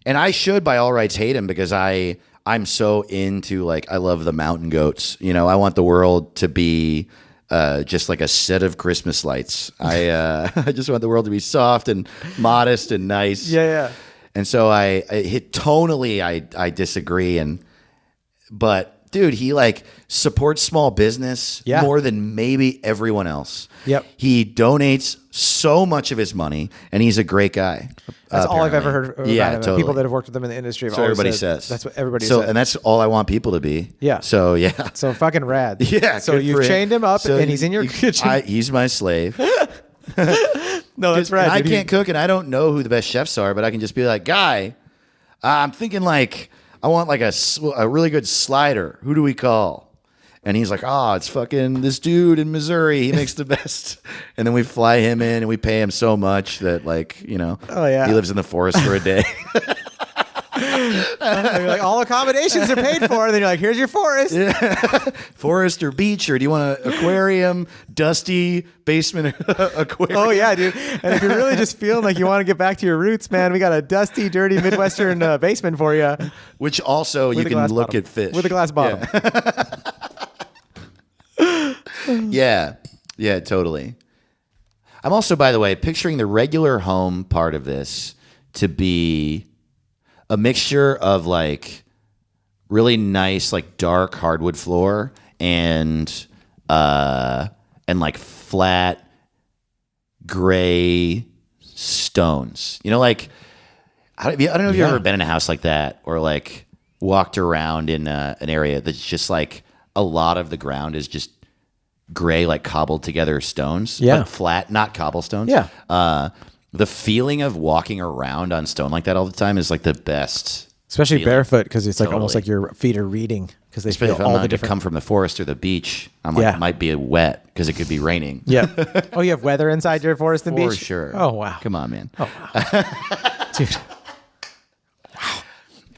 And I should, by all rights, hate him because I'm so into, like, I love the mountain goats. You know, I want the world to be just like a set of Christmas lights. I just want the world to be soft and modest and nice. Yeah. And so I tonally I disagree. But dude, he like supports small business more than maybe everyone else. Yep. He donates so much of his money, and he's a great guy. That's all I've ever heard about him. Totally. People that have worked with him in the industry have So always everybody said, says. that's what everybody says. And that's all I want people to be. Yeah. So yeah. So fucking rad. Yeah. So good you've for chained him up, So and he's in your kitchen. He's my slave. No, that's right. And I can't cook, and I don't know who the best chefs are, but I can just be like, guy, I'm thinking like I want like a really good slider. Who do we call? And he's like, it's fucking this dude in Missouri. He makes the best. And then we fly him in, and we pay him so much that, like, you know, Oh, yeah. he lives in the forest for a day. You're like, all accommodations are paid for. And then you're like, here's your forest. Forest or beach, or do you want an aquarium, dusty basement aquarium? Oh, yeah, dude. And if you're really just feeling like you want to get back to your roots, man, we got a dusty, dirty Midwestern basement for you. Which also you a can glass look bottom. at fish. With a glass bottom. Yeah. Yeah, totally. I'm also, by the way, picturing the regular home part of this to be a mixture of like really nice, like dark hardwood floor and like flat gray stones. You know, like I don't know if you've ever been in a house like that or like walked around in an area that's just like a lot of the ground is just gray, like cobbled together stones. Yeah. But flat, not cobblestones. Yeah. The feeling of walking around on stone like that all the time is like the best. Especially feeling. barefoot, because it's like almost Totally. like your feet are reading because they Especially feel if I'm all not the to different. come from the forest or the beach. I'm like, it might be wet because it could be raining. Yeah. Oh, you have weather inside your forest and For beach? sure. Oh, wow. Come on, man. Oh, wow. Dude.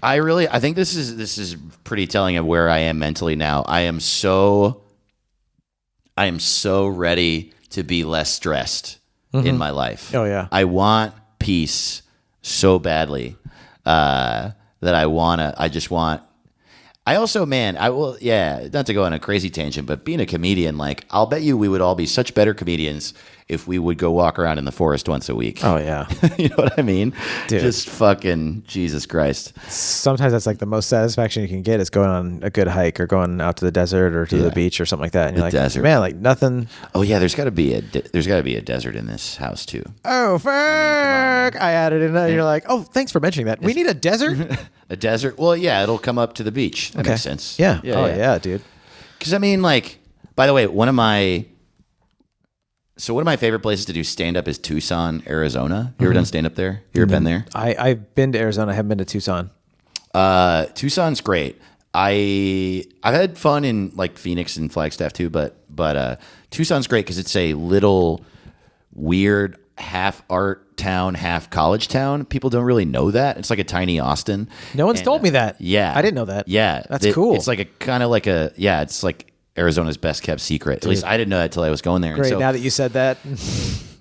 I think this is pretty telling of where I am mentally now. I am so ready to be less stressed in my life. Oh, yeah. I want peace so badly that I also, man, not to go on a crazy tangent, but being a comedian, like, I'll bet you we would all be such better comedians if we would go walk around in the forest once a week. Oh, yeah. You know what I mean? Dude. Just fucking Jesus Christ. Sometimes that's like the most satisfaction you can get is going on a good hike or going out to the desert or to the beach or something like that. And you're like, desert. man, like nothing. Oh yeah, there's got to be a desert in this house too. Oh, fuck. I added it. And you're like, oh, thanks for mentioning that. We need a desert? A desert? Well, yeah, it'll come up to the beach. That makes sense. Yeah. Yeah, dude. Because I mean, like, by the way, one of my favorite places to do stand up is Tucson, Arizona. You ever done stand up there? You ever been there? I've been to Arizona. I haven't been to Tucson. Tucson's great. I've had fun in like Phoenix and Flagstaff too, but Tucson's great because it's a little weird half art town, half college town. People don't really know that. It's like a tiny Austin. No one's told me that. Yeah. I didn't know that. Yeah. That's cool. It's like a kind of like it's like Arizona's best kept secret. At least I didn't know that till I was going there. Great. And so, Now that you said that,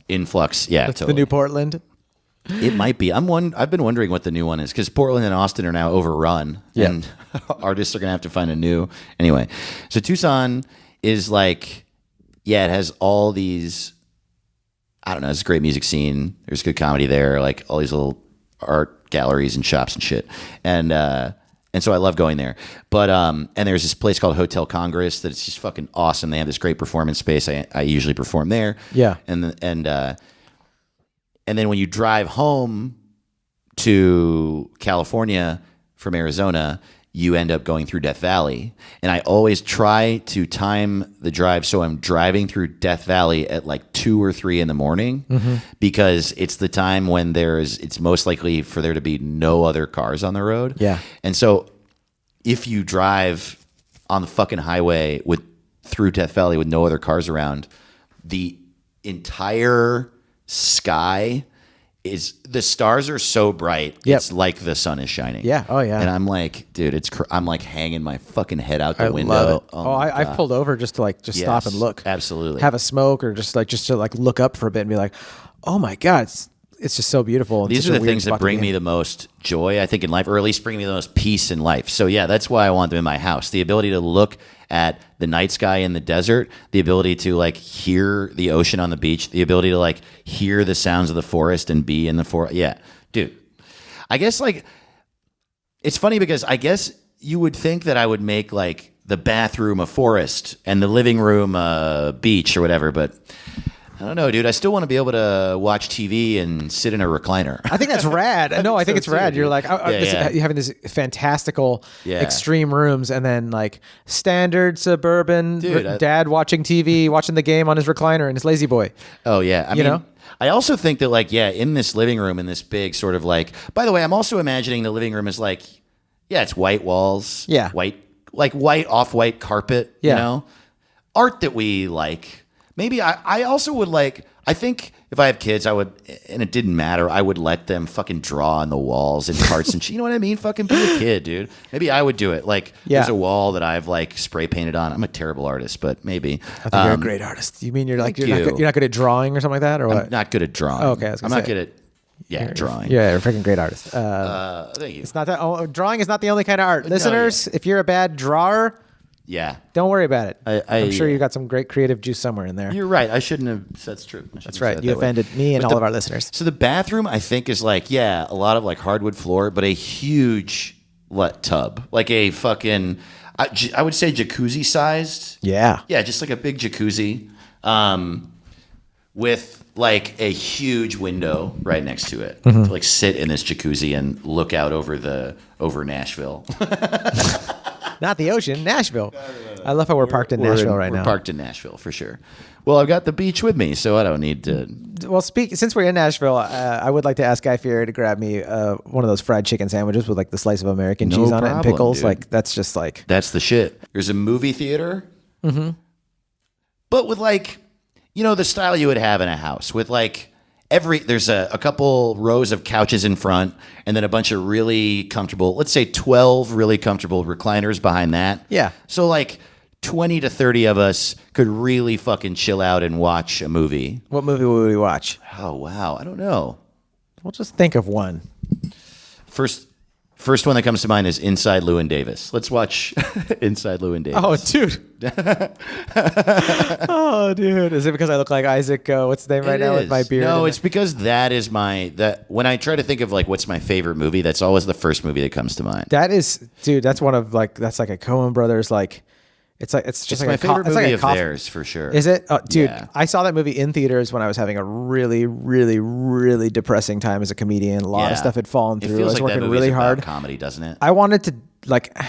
influx. Yeah. it's Totally. the new Portland. It might be. I've been wondering what the new one is because Portland and Austin are now overrun, and artists are gonna have to find a new. Anyway, so Tucson is like, it has all these. I don't know. It's a great music scene. There's good comedy there, like all these little art galleries and shops and shit, and so I love going there. But and there's this place called Hotel Congress that's just fucking awesome. They have this great performance space. I usually perform there. Yeah, and then when you drive home to California from Arizona, you end up going through Death Valley. And I always try to time the drive so I'm driving through Death Valley at like 2 or 3 in the morning because it's the time when it's most likely for there to be no other cars on the road. Yeah. And so if you drive on the fucking highway through Death Valley with no other cars around, the entire sky the stars are so bright. Yep. It's like the sun is shining. Yeah. Oh, yeah. And I'm like, dude, I'm like hanging my fucking head out the I window. love it. Oh, my I've God. pulled over just to like stop and look. Absolutely. Have a smoke or just to look up for a bit and be like, oh my God, it's just so beautiful. These are the things that bring me the most joy, I think, in life, or at least bring me the most peace in life. So yeah, that's why I want them in my house. The ability to look at the night sky in the desert, the ability to like hear the ocean on the beach, the ability to like hear the sounds of the forest and be in the forest. Yeah, dude. I guess like it's funny because I guess you would think that I would make like the bathroom a forest and the living room a beach or whatever, but I don't know, dude. I still want to be able to watch TV and sit in a recliner. I think that's rad. No, I think it's rad. You're like, you're having this fantastical extreme rooms, and then like standard suburban dad watching TV, watching the game on his recliner and his lazy boy. Oh yeah, I mean, I also think that like in this living room, in this big sort of like. By the way, I'm also imagining the living room as like, it's white walls, white off-white carpet, you know, art that we like. Maybe I also would like, I think if I have kids, I would, and it didn't matter, I would let them fucking draw on the walls and carts and shit. You know what I mean? Fucking be a kid, dude. Maybe I would do it. Like, there's a wall that I've like spray painted on. I'm a terrible artist, but maybe. I think you're a great artist. You mean you're like, you're not good at drawing or something like that? Or what? I'm not good at drawing. Oh, okay. I'm not good at drawing. Yeah, you're a freaking great artist. Thank you. It's not that, drawing is not the only kind of art. Listeners, if you're a bad drawer, don't worry about it. I'm sure you got some great creative juice somewhere in there. You're right. I shouldn't have. That's true. That's right. You offended me and all of our listeners. So the bathroom, I think, is like, a lot of like hardwood floor, but a huge tub. Like a fucking, I would say jacuzzi sized. Yeah. Yeah, just like a big jacuzzi with like a huge window right next to it. To like sit in this jacuzzi and look out over Nashville. Not the ocean, Nashville. No. I love how we're parked in Nashville right now. We're parked in Nashville for sure. Well, I've got the beach with me, so I don't need to. Well, since we're in Nashville, I would like to ask Guy Fieri to grab me one of those fried chicken sandwiches with like the slice of American cheese on it and pickles. Dude. Like that's just like that's the shit. There's a movie theater, but with like, the style you would have in a house with like. There's a couple rows of couches in front and then a bunch of really comfortable, let's say 12 really comfortable recliners behind that. Yeah. So like 20 to 30 of us could really fucking chill out and watch a movie. What movie would we watch? Oh, wow. I don't know. We'll just think of one. First one that comes to mind is Inside Llewyn Davis. Let's watch Inside Llewyn Davis. Oh, dude. Oh, dude. Is it because I look like Isaac, what's his name right now with my beard? No, it's because that is when I try to think of like what's my favorite movie, that's always the first movie that comes to mind. That is, dude, that's one of like, that's like a Coen Brothers, like, it's just like my favorite movie of theirs for sure. Is it? Dude, I saw that movie in theaters when I was having a really, really, really depressing time as a comedian. A lot of stuff had fallen through. It feels I was like working really hard. Comedy, doesn't it? I wanted to like. I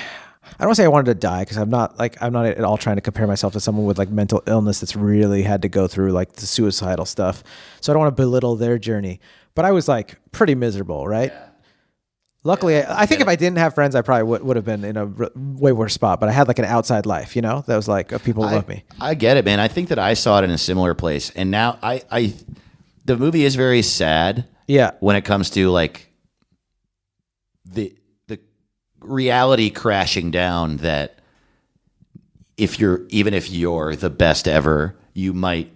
don't want to say I wanted to die because I'm not at all trying to compare myself to someone with like mental illness that's really had to go through like the suicidal stuff. So I don't want to belittle their journey. But I was like pretty miserable, right? Yeah. Luckily, I think if I didn't have friends, I probably would have been in a way worse spot. But I had like an outside life, that was like of people who love me. I get it, man. I think that I saw it in a similar place, and now the movie is very sad. Yeah, when it comes to like the reality crashing down, that if you're the best ever, you might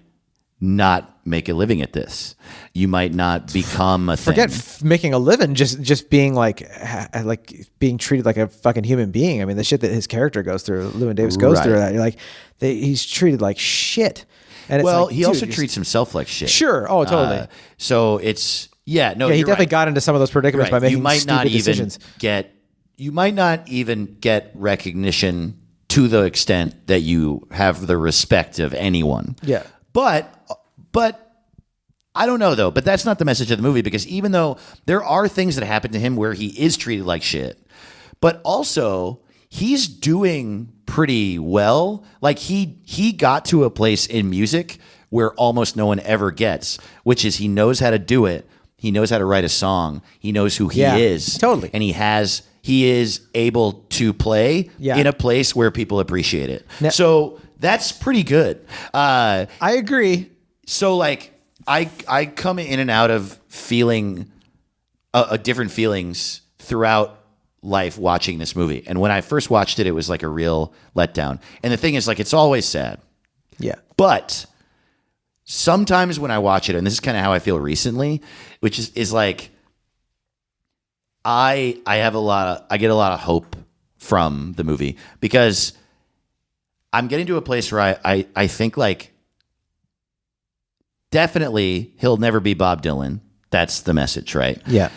not make a living at this. You might not become a thing. Forget making a living, just being like being treated like a fucking human being. I mean, the shit that his character goes through, Llewyn Davis goes through that. You're like, he's treated like shit. And it's like, he also treats himself like shit. Sure. Oh, totally. So it's he definitely got into some of those predicaments by making stupid decisions. You might not even get recognition to the extent that you have the respect of anyone. Yeah. But I don't know though, but that's not the message of the movie, because even though there are things that happen to him where he is treated like shit, but also he's doing pretty well. Like he got to a place in music where almost no one ever gets, which is he knows how to do it. He knows how to write a song. He knows who he is. Totally. And he is able to play in a place where people appreciate it. Now, so that's pretty good. I agree. So like I come in and out of feeling different feelings throughout life watching this movie. And when I first watched it, it was like a real letdown. And the thing is, like, it's always sad. Yeah. But sometimes when I watch it, and this is kind of how I feel recently, which is like I get a lot of hope from the movie because I'm getting to a place where I think like definitely he'll never be Bob Dylan. That's the message, right? Yeah.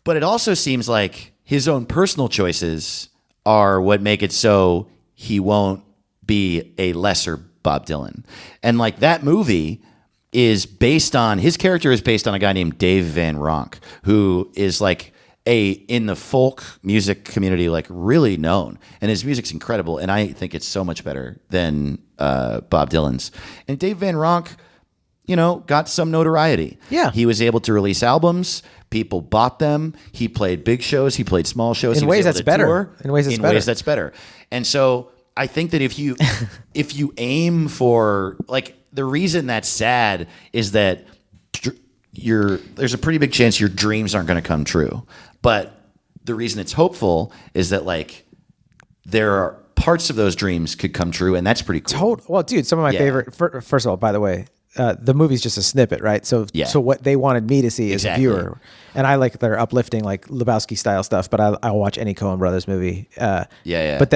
But it also seems like his own personal choices are what make it so he won't be a lesser Bob Dylan. And like that movie is based on, his character is based on a guy named Dave Van Ronk, who is like in the folk music community, like really known. And his music's incredible. And I think it's so much better than Bob Dylan's. And Dave Van Ronk, you know, got some notoriety. Yeah. He was able to release albums. People bought them. He played big shows. He played small shows. In ways that's better. In ways that's better. And so I think that if you aim for, like, the reason that's sad is that there's a pretty big chance your dreams aren't going to come true. But the reason it's hopeful is that, like, there are parts of those dreams could come true, and that's pretty cool. Well, dude, some of my favorite. First of all, by the way, the movie's just a snippet, right? So what they wanted me to see as a viewer, and I like their uplifting, like Lebowski style stuff. But I'll watch any Coen Brothers movie. But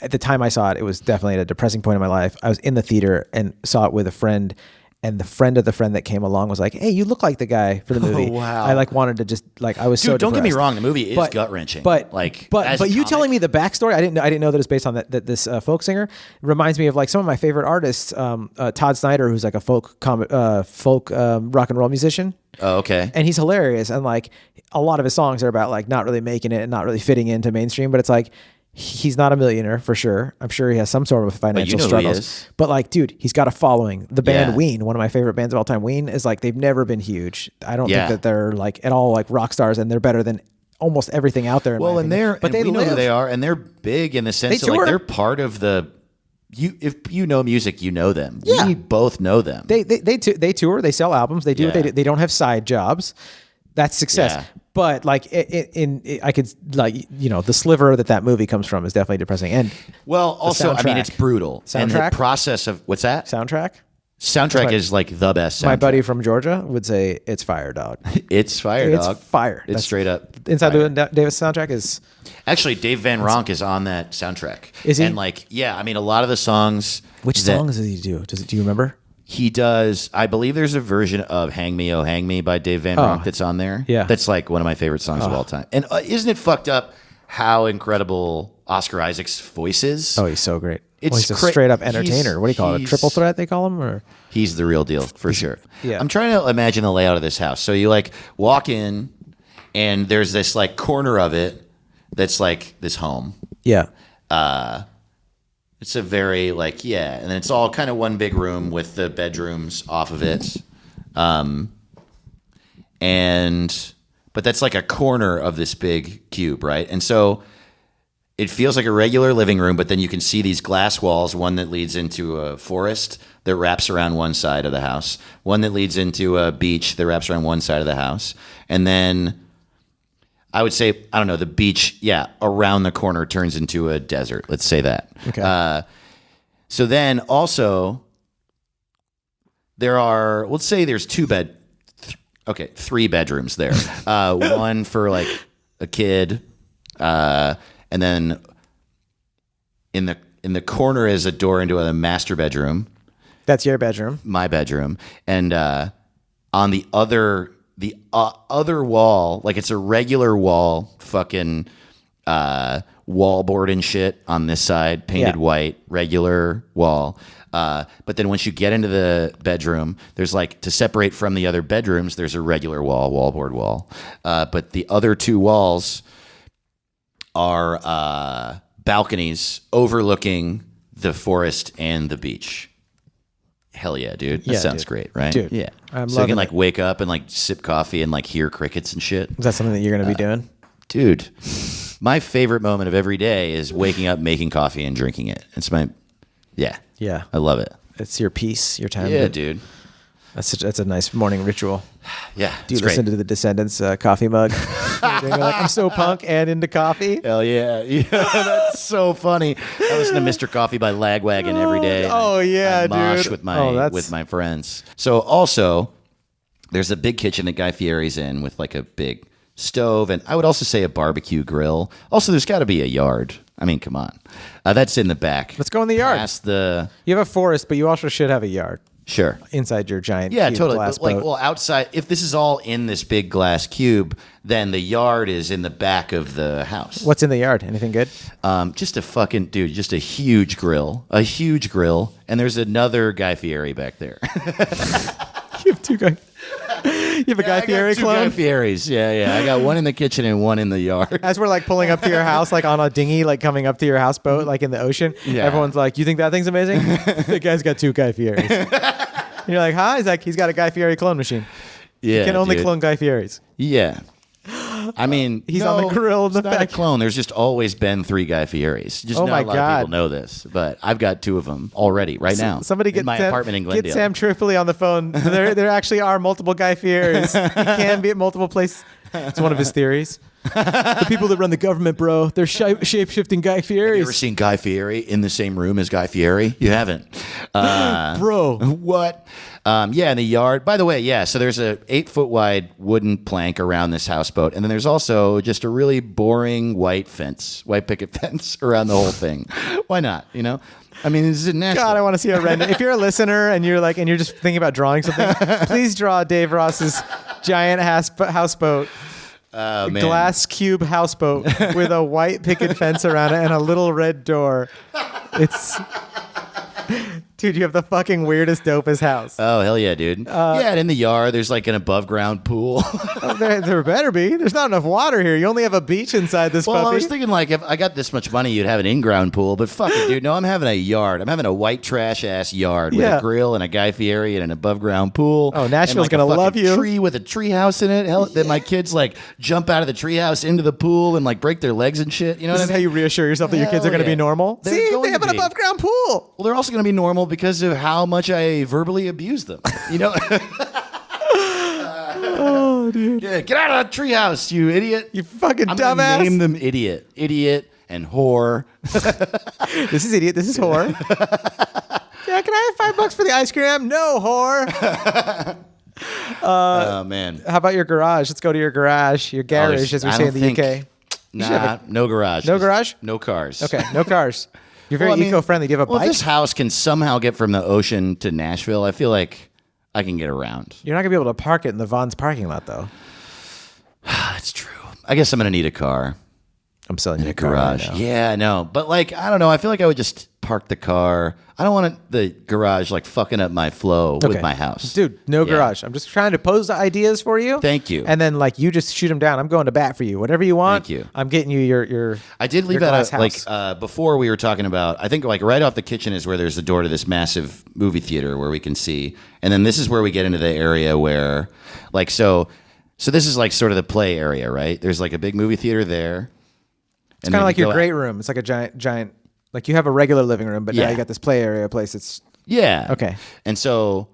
at the time I saw it, it was definitely at a depressing point in my life. I was in the theater and saw it with a friend. And the friend of the friend that came along was like, "Hey, you look like the guy for the movie." Oh, wow. I like wanted to just like I was so. Don't get me depressed. wring, the movie is gut wrenching. But you comic, telling me the backstory, I didn't know that it's based on that this folk singer reminds me of like some of my favorite artists. Todd Snyder, who's like a folk rock and roll musician. Oh, okay. And he's hilarious, and like a lot of his songs are about like not really making it and not really fitting into mainstream. But it's like, he's not a millionaire for sure. I'm sure he has some sort of financial struggles. But like, dude, he's got a following. The band Ween, one of my favorite bands of all time, Ween, is like, they've never been huge. I don't think that they're like at all like rock stars, and they're better than almost everything out there. Well, and we know who they are, and they're big in the sense that like they're part of the. If you know music, you know them. Yeah. We both know them. They tour. They sell albums. They do what they do. They don't have side jobs. That's success. Yeah. But like I could like, you know, the sliver that movie comes from is definitely depressing. And well, also, I mean, it's brutal. Soundtrack? And the process of what's that? Soundtrack is like the best soundtrack. My buddy from Georgia would say it's fire, dog. It's fire, dog. It's fire. It's straight up. Inside Llewyn Davis soundtrack is actually Dave Van Ronk is on that soundtrack. Is he? And like, yeah, I mean, a lot of the songs. Which songs does he do? Do you remember? He does. I believe there's a version of "Hang Me, Oh Hang Me" by Dave Van Ronk that's on there. Yeah, that's like one of my favorite songs of all time. And isn't it fucked up how incredible Oscar Isaac's voice is? Oh, he's so great. He's a straight up entertainer. What do you call it? A triple threat? They call him, or he's the real deal for sure. Yeah. I'm trying to imagine the layout of this house. So you like walk in, and there's this like corner of it that's like this home. Yeah. It's a very like, and then it's all kind of one big room with the bedrooms off of it. But that's like a corner of this big cube, right? And so it feels like a regular living room, but then you can see these glass walls, one that leads into a forest that wraps around one side of the house, one that leads into a beach that wraps around one side of the house. And then I would say, I don't know, the beach, around the corner turns into a desert. Let's say that. Okay. So then also there are, let's say there's three bedrooms there. One for like a kid. And then in the corner is a door into a master bedroom. That's your bedroom. My bedroom. And on the other wall, like it's a regular wall, fucking wallboard and shit on this side, painted white, regular wall. But then once you get into the bedroom, there's like, to separate from the other bedrooms, there's a regular wall, wallboard wall. But the other two walls are balconies overlooking the forest and the beach. Hell yeah, dude. That sounds great, right? Dude, yeah. I'm so you can like it. wake up and like sip coffee and like hear crickets and shit. Is that something that you're going to be doing? Dude, my favorite moment of every day is waking up, making coffee and drinking it. It's my, Yeah. I love it. It's your peace, your time. Yeah, dude. That's a nice morning ritual. Yeah. Do you listen to the Descendants coffee mug? You're like, I'm so punk and into coffee. Hell yeah. Yeah, that's so funny. I listen to Mr. Coffee by Lagwagon every day. Oh, yeah, I mosh dude. with my friends. So also, there's a big kitchen that Guy Fieri's in with like a big stove, and I would also say a barbecue grill. Also, there's got to be a yard. I mean, come on. That's in the back. Let's go in the yard. You have a forest, but you also should have a yard. Sure. Inside your giant cube totally. glass But like, boat. well, outside, if this is all in this big glass cube, then the yard is in the back of the house. What's in the yard? Anything good? Just a huge grill. And there's another Guy Fieri back there. You have two guys. You have a Guy Fieri two clone? Guy Fieris. Yeah. I got one in the kitchen and one in the yard. As we're like pulling up to your house, like on a dinghy, like coming up to your houseboat, like in the ocean, everyone's like, "You think that thing's amazing?" The guy's got two Guy Fieris. And you're like, "Huh?" He's like, "He's got a Guy Fieri clone machine. Yeah, He can only dude. clone Guy Fieris." Yeah. I mean, He's on the grill in the it's not back. a clone. There's just always been 3 Guy Fieris. Just Oh not my a lot God. of people know this, but I've got 2 of them already right now. Somebody in get my Sam, apartment in Glendale. Get Sam Tripoli on the phone. There actually are multiple Guy Fieris. He can be at multiple places. It's one of his theories. The people that run the government, bro, they're shape-shifting Guy Have you ever Fieris. seen Guy Fieri in the same room as Guy Fieri? You haven't. Bro. What? Yeah, in the yard. By the way, yeah, so there's a 8-foot wide wooden plank around this houseboat, and then there's also just a really boring white picket fence around the whole thing. Why not? You know? I mean, this is in Nashville. God, I want to see a render. If you're a listener and you're just thinking about drawing something, please draw Dave Ross's giant houseboat. Man. Glass cube houseboat with a white picket fence around it and a little red door. Dude, you have the fucking weirdest, dopest house. Oh, hell yeah, dude. Yeah, and in the yard, there's like an above ground pool. There better be. There's not enough water here. You only have a beach inside this Well, puppy. I was thinking like if I got this much money, you'd have an in-ground pool. But fuck it, dude. No, I'm having a yard. I'm having a white trash ass yard with Yeah. a grill and a Guy Fieri and an above ground pool. Oh, Nashville's and, like, gonna a love fucking you. Tree with a tree house in it. Hell, that my kids like jump out of the tree house into the pool and like break their legs and shit. You know This what is I how mean? you reassure yourself that your kids are Hell going to be yeah. normal. They're See, going they have to an be. above ground pool. Well, they're also going to be normal because of how much I verbally abuse them. You know? Oh, dude. Yeah, get out of the treehouse, you idiot. You fucking I'm gonna dumbass. name them idiot, and whore. This is idiot. This is whore. Yeah, can I have $5 for the ice cream? No, whore. Oh man. How about your garage? Let's go to your garage, your garage, as we say in the UK. Nah, no garage. No garage? No cars. Okay, no cars. You're very Well, I mean, eco-friendly. Do you have a Well, if bike? this house can somehow get from the ocean to Nashville, I feel like I can get around. You're not going to be able to park it in the Vaughn's parking lot, though. That's true. I guess I'm going to need a car. I'm selling you A a car right garage. now. Yeah, I know. But like, I don't know. I feel like I would just park the car. I don't want the garage like fucking up my flow with Okay. my house. Dude, no Yeah. garage. I'm just trying to pose the ideas for you. Thank you. And then like you just shoot them down. I'm going to bat for you. Whatever you want. Thank you. I'm getting you your I did leave your that glass out, like house. before we were talking about. I think like right off the kitchen is where there's the door to this massive movie theater where we can see, and then this is where we get into the area where, like, so this is like sort of the play area, right? There's like a big movie theater there. It's kind of like your great room. It's like a giant. Like you have a regular living room, but now Yeah. you got this play area place. It's Yeah. Okay. And so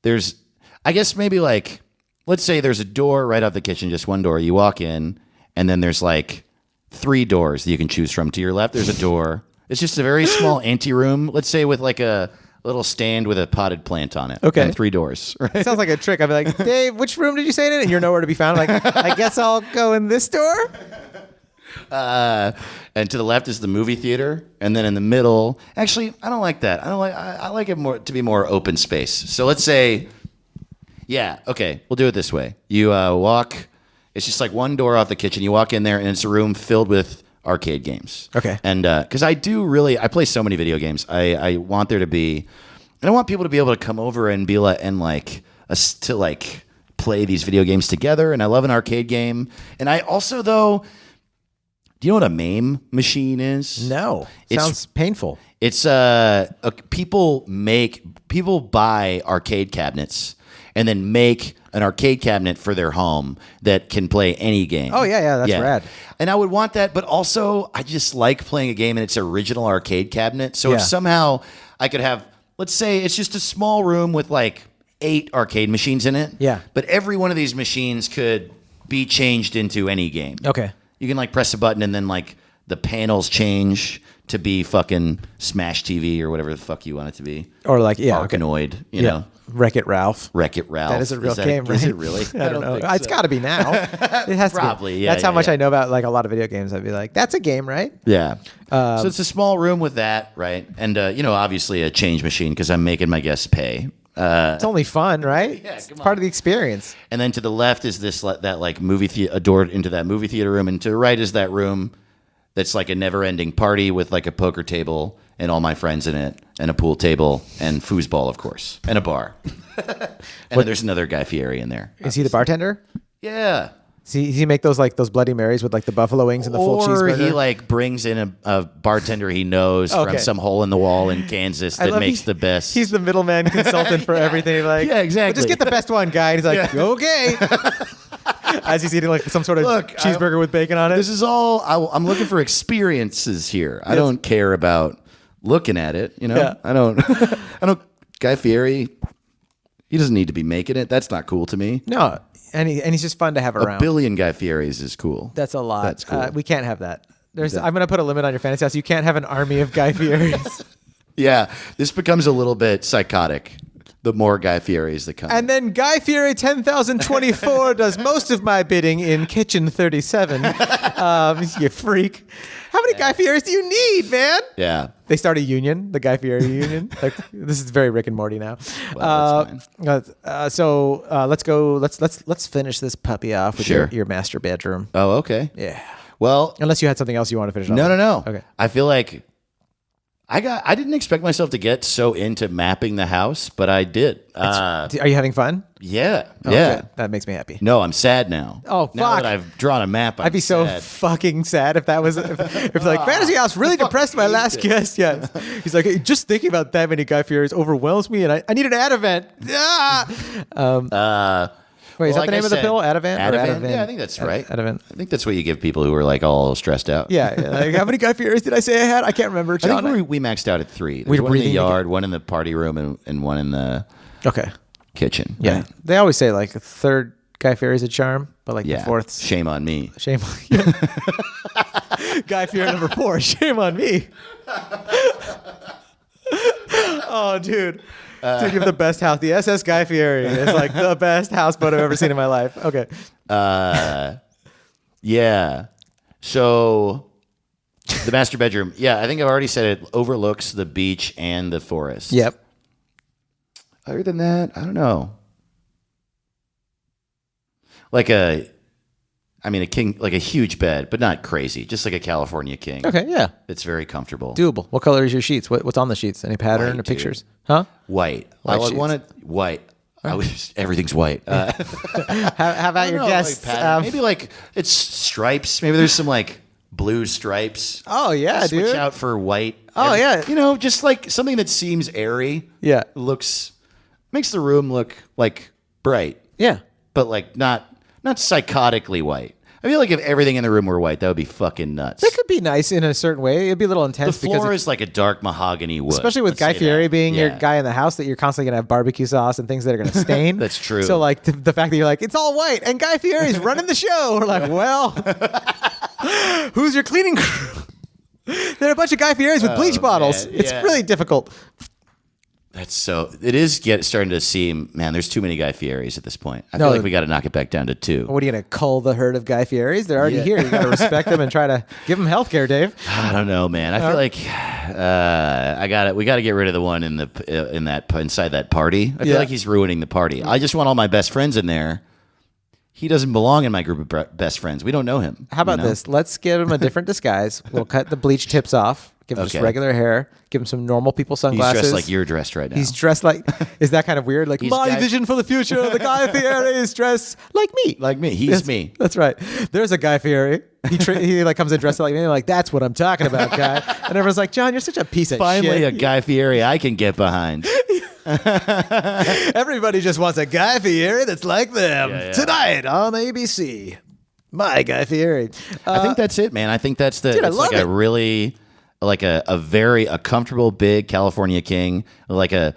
there's, I guess maybe like, let's say there's a door right out the kitchen, just one door. You walk in, and then there's like 3 doors that you can choose from. To your left, there's a door. It's just a very small anteroom. Let's say with like a little stand with a potted plant on it. Okay. And 3 doors. Right. It sounds like a trick. I'd be like, Dave, which room did you say it in? And you're nowhere to be found. I'm like, I guess I'll go in this door. And to the left is the movie theater, and then in the middle, actually, I don't like that. I like it more to be more open space. So let's say, yeah, okay, we'll do it this way. You walk. It's just like one door off the kitchen. You walk in there, and it's a room filled with arcade games. Okay. And because I play so many video games. I want there to be, and I want people to be able to come over and be like, and like us to like play these video games together. And I love an arcade game. And I also though. Do you know what a MAME machine is? No. It's- Sounds painful. It's people buy arcade cabinets and then make an arcade cabinet for their home that can play any game. Oh, yeah, that's rad. And I would want that, but also I just like playing a game in its original arcade cabinet. So if Yeah. somehow I could have, let's say it's just a small room with like 8 arcade machines in it. Yeah. But every one of these machines could be changed into any game. Okay. You can like press a button and then like the panels change to be fucking Smash TV or whatever the fuck you want it to be. Or like, yeah. Okay. Arkanoid, you know. Wreck-It Ralph. Wreck-It Ralph. That is a real game, right? Is it really? I don't know. think It's so. got to be now. It has to Probably, be. yeah, That's how yeah, much yeah. I know about like a lot of video games. I'd be like, that's a game, right? Yeah. So it's a small room with that, right? And, you know, obviously a change machine because I'm making my guests pay. It's only fun, right? Yeah, It's come part on. of the experience. And then to the left is that like movie theater, a door into that movie theater room. And to the right is that room that's like a never-ending party with like a poker table and all my friends in it and a pool table and foosball, of course, and a bar. And then there's another Guy Fieri in there. Is he the bartender? Yeah. Does he make those like those Bloody Marys with like the buffalo wings and the full Or cheeseburger? he like brings in a bartender he knows Okay. from some hole in the wall in Kansas I that love makes he- the best. He's the middleman consultant for everything. Like, Yeah, exactly. "Well, just get the best one, guy. And he's like, okay. As he's eating like some sort of cheeseburger with bacon on it. This is all I'm looking for experiences here. I don't care about looking at it. You know, Yeah. I don't. Guy Fieri, he doesn't need to be making it. That's not cool to me. No, and he's just fun to have A around. billion Guy Fieris is cool. That's a lot. That's cool. We can't have that. I'm going to put a limit on your fantasy house. You can't have an army of Guy Fieris. Yeah, this becomes a little bit psychotic. The more Guy Fieris that come. And then Guy Fieri 10,024 does most of my bidding in Kitchen 37. You freak. How many Guy Fieris do you need, man? Yeah. They start a union, the Guy Fieri union. Like, this is very Rick and Morty now. Well, that's So let's go. Let's finish this puppy off with Sure. your master bedroom. Oh, okay. Yeah. Well, Unless you had something else you want to finish off. no, with. no, no. Okay. I feel like I didn't expect myself to get so into mapping the house, but I did. Are you having fun? Yeah. Oh, Yeah. good. That makes me happy. No, I'm sad now. Oh, Now fuck. that I've drawn a map, I'd be so sad. fucking sad if that was if like Fantasy House really depressed my last guest. Yeah, he's like, "Hey, just thinking about that many Guy Fieris overwhelms me, and I need an ad event. Wait, is that Well, like the name I of the said, pill? Adavant? Or Adavant? Adavant? Yeah, I think that's right. Adavant. I think that's what you give people who are like all stressed out. Yeah. Like, how many Guy Fieris did I say I had? I can't remember. I John. think we maxed out at 3. We're There's one in the breathing yard, one in the party room, and one in the Okay. kitchen. Yeah. right? They always say like a third Guy Fieri's a charm, but like Yeah. the fourth, Shame on me. shame on you. Guy Fieri number 4, shame on me. Oh, dude. Dude, you have the best house. The SS Guy Fieri is like the best houseboat I've ever seen in my life. Okay. Yeah. So the master bedroom. Yeah, I think I've already said it overlooks the beach and the forest. Yep. Other than that, I don't know. Like a king, like a huge bed, but not crazy. Just like a California king. Okay. Yeah. It's very comfortable. Doable. What color is your sheets? What's on the sheets? Any pattern White, or dude. pictures? Huh? White. White I sheets. want it white. Everything's white. How about your guests? Maybe like it's stripes. Maybe there's some like blue stripes. Oh yeah, Switch dude. out for white. Oh, And, yeah. You know, just like something that seems airy. Yeah. Makes the room look like bright, Yeah. but like not psychotically white. I feel like if everything in the room were white, that would be fucking nuts. That could be nice in a certain way. It'd be a little The intense floor because, is like a dark mahogany wood. especially with Let's Guy say Fieri that. being your Yeah. guy in the house, that you're constantly gonna have barbecue sauce and things that are gonna stain. That's true. So like the fact that you're like, it's all white and Guy Fieri's running the show. We're like, well, who's your cleaning crew? There are a bunch of Guy Fieris with bleach bottles. man. It's Yeah. really difficult. It is starting to seem, man, there's too many Guy Fieris at this point. I No. feel like we got to knock it back down to 2. What are you gonna cull the herd of Guy Fieris? They're already Yeah. here. You gotta respect them and try to give them health care, Dave. I don't know, man. I feel like we got to get rid of the one inside that party. I feel Yeah. like he's ruining the party. I just want all my best friends in there. He doesn't belong in my group of best friends. We don't know him. How about you know? this? Let's give him a different disguise. We'll cut the bleach tips off. Give him just Okay. regular hair. Give him some normal people He's sunglasses. dressed like you're dressed right now. He's dressed like. Is that kind of weird? Like He's my Guy- vision for the future. The Guy Fieri is dressed like me. like me. He's Yes, me. That's right. There's a Guy Fieri. He like comes in dressed like me. And like that's what I'm talking about, guy. And everyone's like, John, you're such a piece of Finally, shit. a Guy Fieri I can get behind. Everybody just wants a Guy Fieri that's like them. Yeah, yeah. Tonight on ABC. My Guy Fieri. I think that's it, man. I think that's Dude, I that's love like it. a really like a very comfortable big California king, like a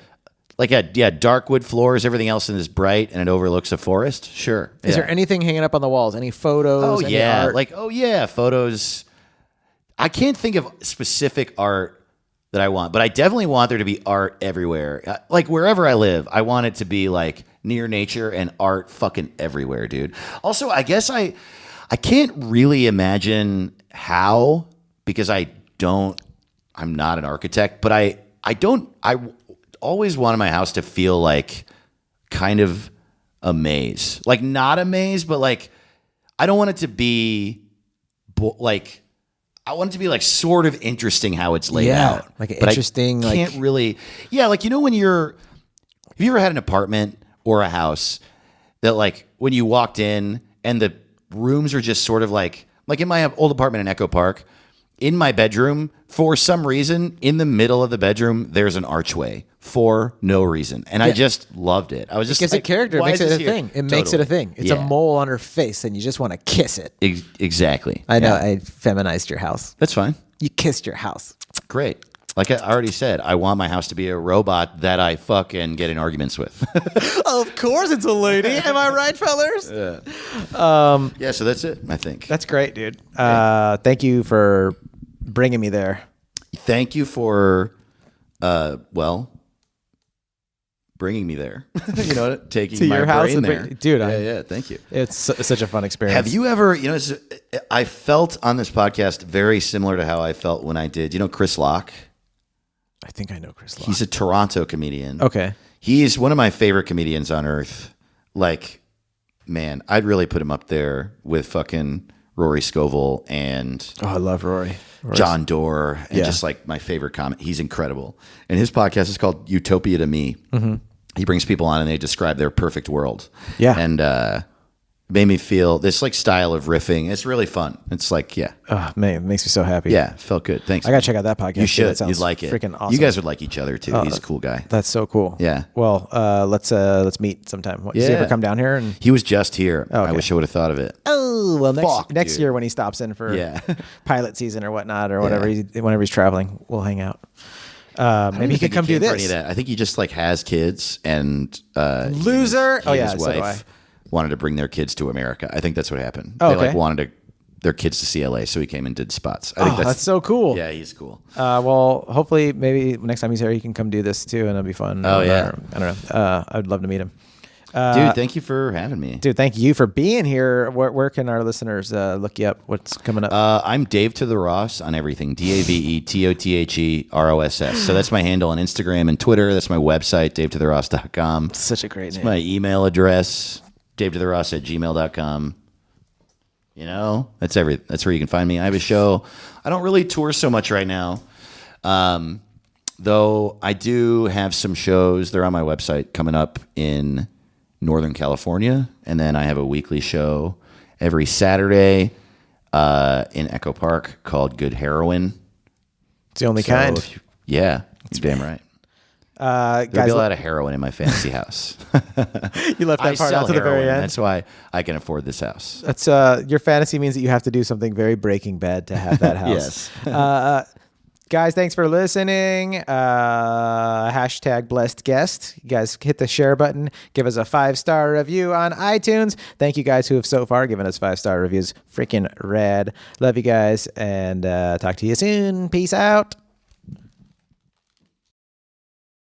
Like dark wood floors. Everything else in is bright, and it overlooks a forest. Sure. Is there anything hanging up on the walls? Any photos? Oh any yeah, art? photos. I can't think of specific art that I want, but I definitely want there to be art everywhere. Like wherever I live, I want it to be like near nature and art fucking everywhere, dude. Also, I guess I can't really imagine how, because I'm not an architect, but I always wanted my house to feel like kind of a maze. Like not a maze, but like I don't want it to be like I want it to be like sort of interesting how it's laid out. Like But interesting. I can't really. Yeah, like when have you ever had an apartment or a house that like when you walked in and the rooms are just sort of like in my old apartment in Echo Park, in my bedroom, for some reason, in the middle of the bedroom, there's an archway for no reason. And I just loved it. I was just It gives it character. It why makes is it a this here? thing. It makes it a thing. It's a Yeah. mole on her face, and you just want to kiss it. Exactly. I know. Yeah. I feminized your house. That's fine. You kissed your house. Great. Like I already said, I want my house to be a robot that I fuck and get in arguments with. Of course it's a lady. Am I right, fellas? Yeah, so that's it, I think. That's great, dude. Thank you for bringing me there. Thank you for, bringing me there. You know what? Taking To my your house brain and there. Dude, Yeah, thank you. It's such a fun experience. Have you ever, I felt on this podcast very similar to how I felt when I did, Chris Locke? I think I know Chris Locke. He's a Toronto comedian. Okay. He's one of my favorite comedians on earth. Like, man, I'd really put him up there with fucking Rory Scovel and Oh, I love Rory. John Doerr and Yeah. just like my favorite comic. He's incredible. And his podcast is called Utopia to Me. Mm-hmm. He brings people on and they describe their perfect world. Yeah. And made me feel this like style of riffing. It's really fun. It's like, yeah. Oh, man, it makes me so happy. Yeah, felt good. Thanks. I got to check out that podcast. You too. should. That sounds You'd like it. Freaking awesome. You guys would like each other too. He's a cool guy. That's so cool. Yeah. Well, let's meet sometime. Does he Yeah. ever come down here? And He was just here. Oh, okay. I wish I would have thought of it. oh, well, next dude. year when he stops in for Yeah. pilot season or whatnot or whatever, whenever he's traveling, we'll hang out. Maybe he could come do For any of this. that. I think he just like has kids and Loser. He and his so do I. wife wanted to bring their kids to America. I think that's what happened. Oh, they okay. like wanted their kids to see LA, so he came and did spots. I think That's so cool. Yeah, he's cool. Well, hopefully, maybe next time he's here, he can come do this too, and it'll be fun. Oh, yeah. I don't know. I'd love to meet him. Dude, thank you for having me. Dude, thank you for being here. Where can our listeners look you up? What's coming up? I'm Dave to the Ross on everything. DaveTotheRoss. So that's my handle on Instagram and Twitter. That's my website, davetotheross.com. Such a great name. My email address, davetotheross@gmail.com. That's where you can find me. I have a show. I don't really tour so much right now. Though I do have some shows. They're on my website coming up in Northern California. And then I have a weekly show every Saturday in Echo Park called Good Heroin. It's the only So kind. you're damn right. There'll be Guys, a lot of heroin in my fantasy house. you left I that part sell out to the very heroin. end. That's why I can afford this house. That's your fantasy means that you have to do something very Breaking Bad to have that house. Yes. Guys, thanks for listening. Hashtag blessed guest. You guys hit the share button. Give us a 5-star review on iTunes. Thank you guys who have so far given us 5-star reviews. Freaking rad. Love you guys and talk to you soon. Peace out.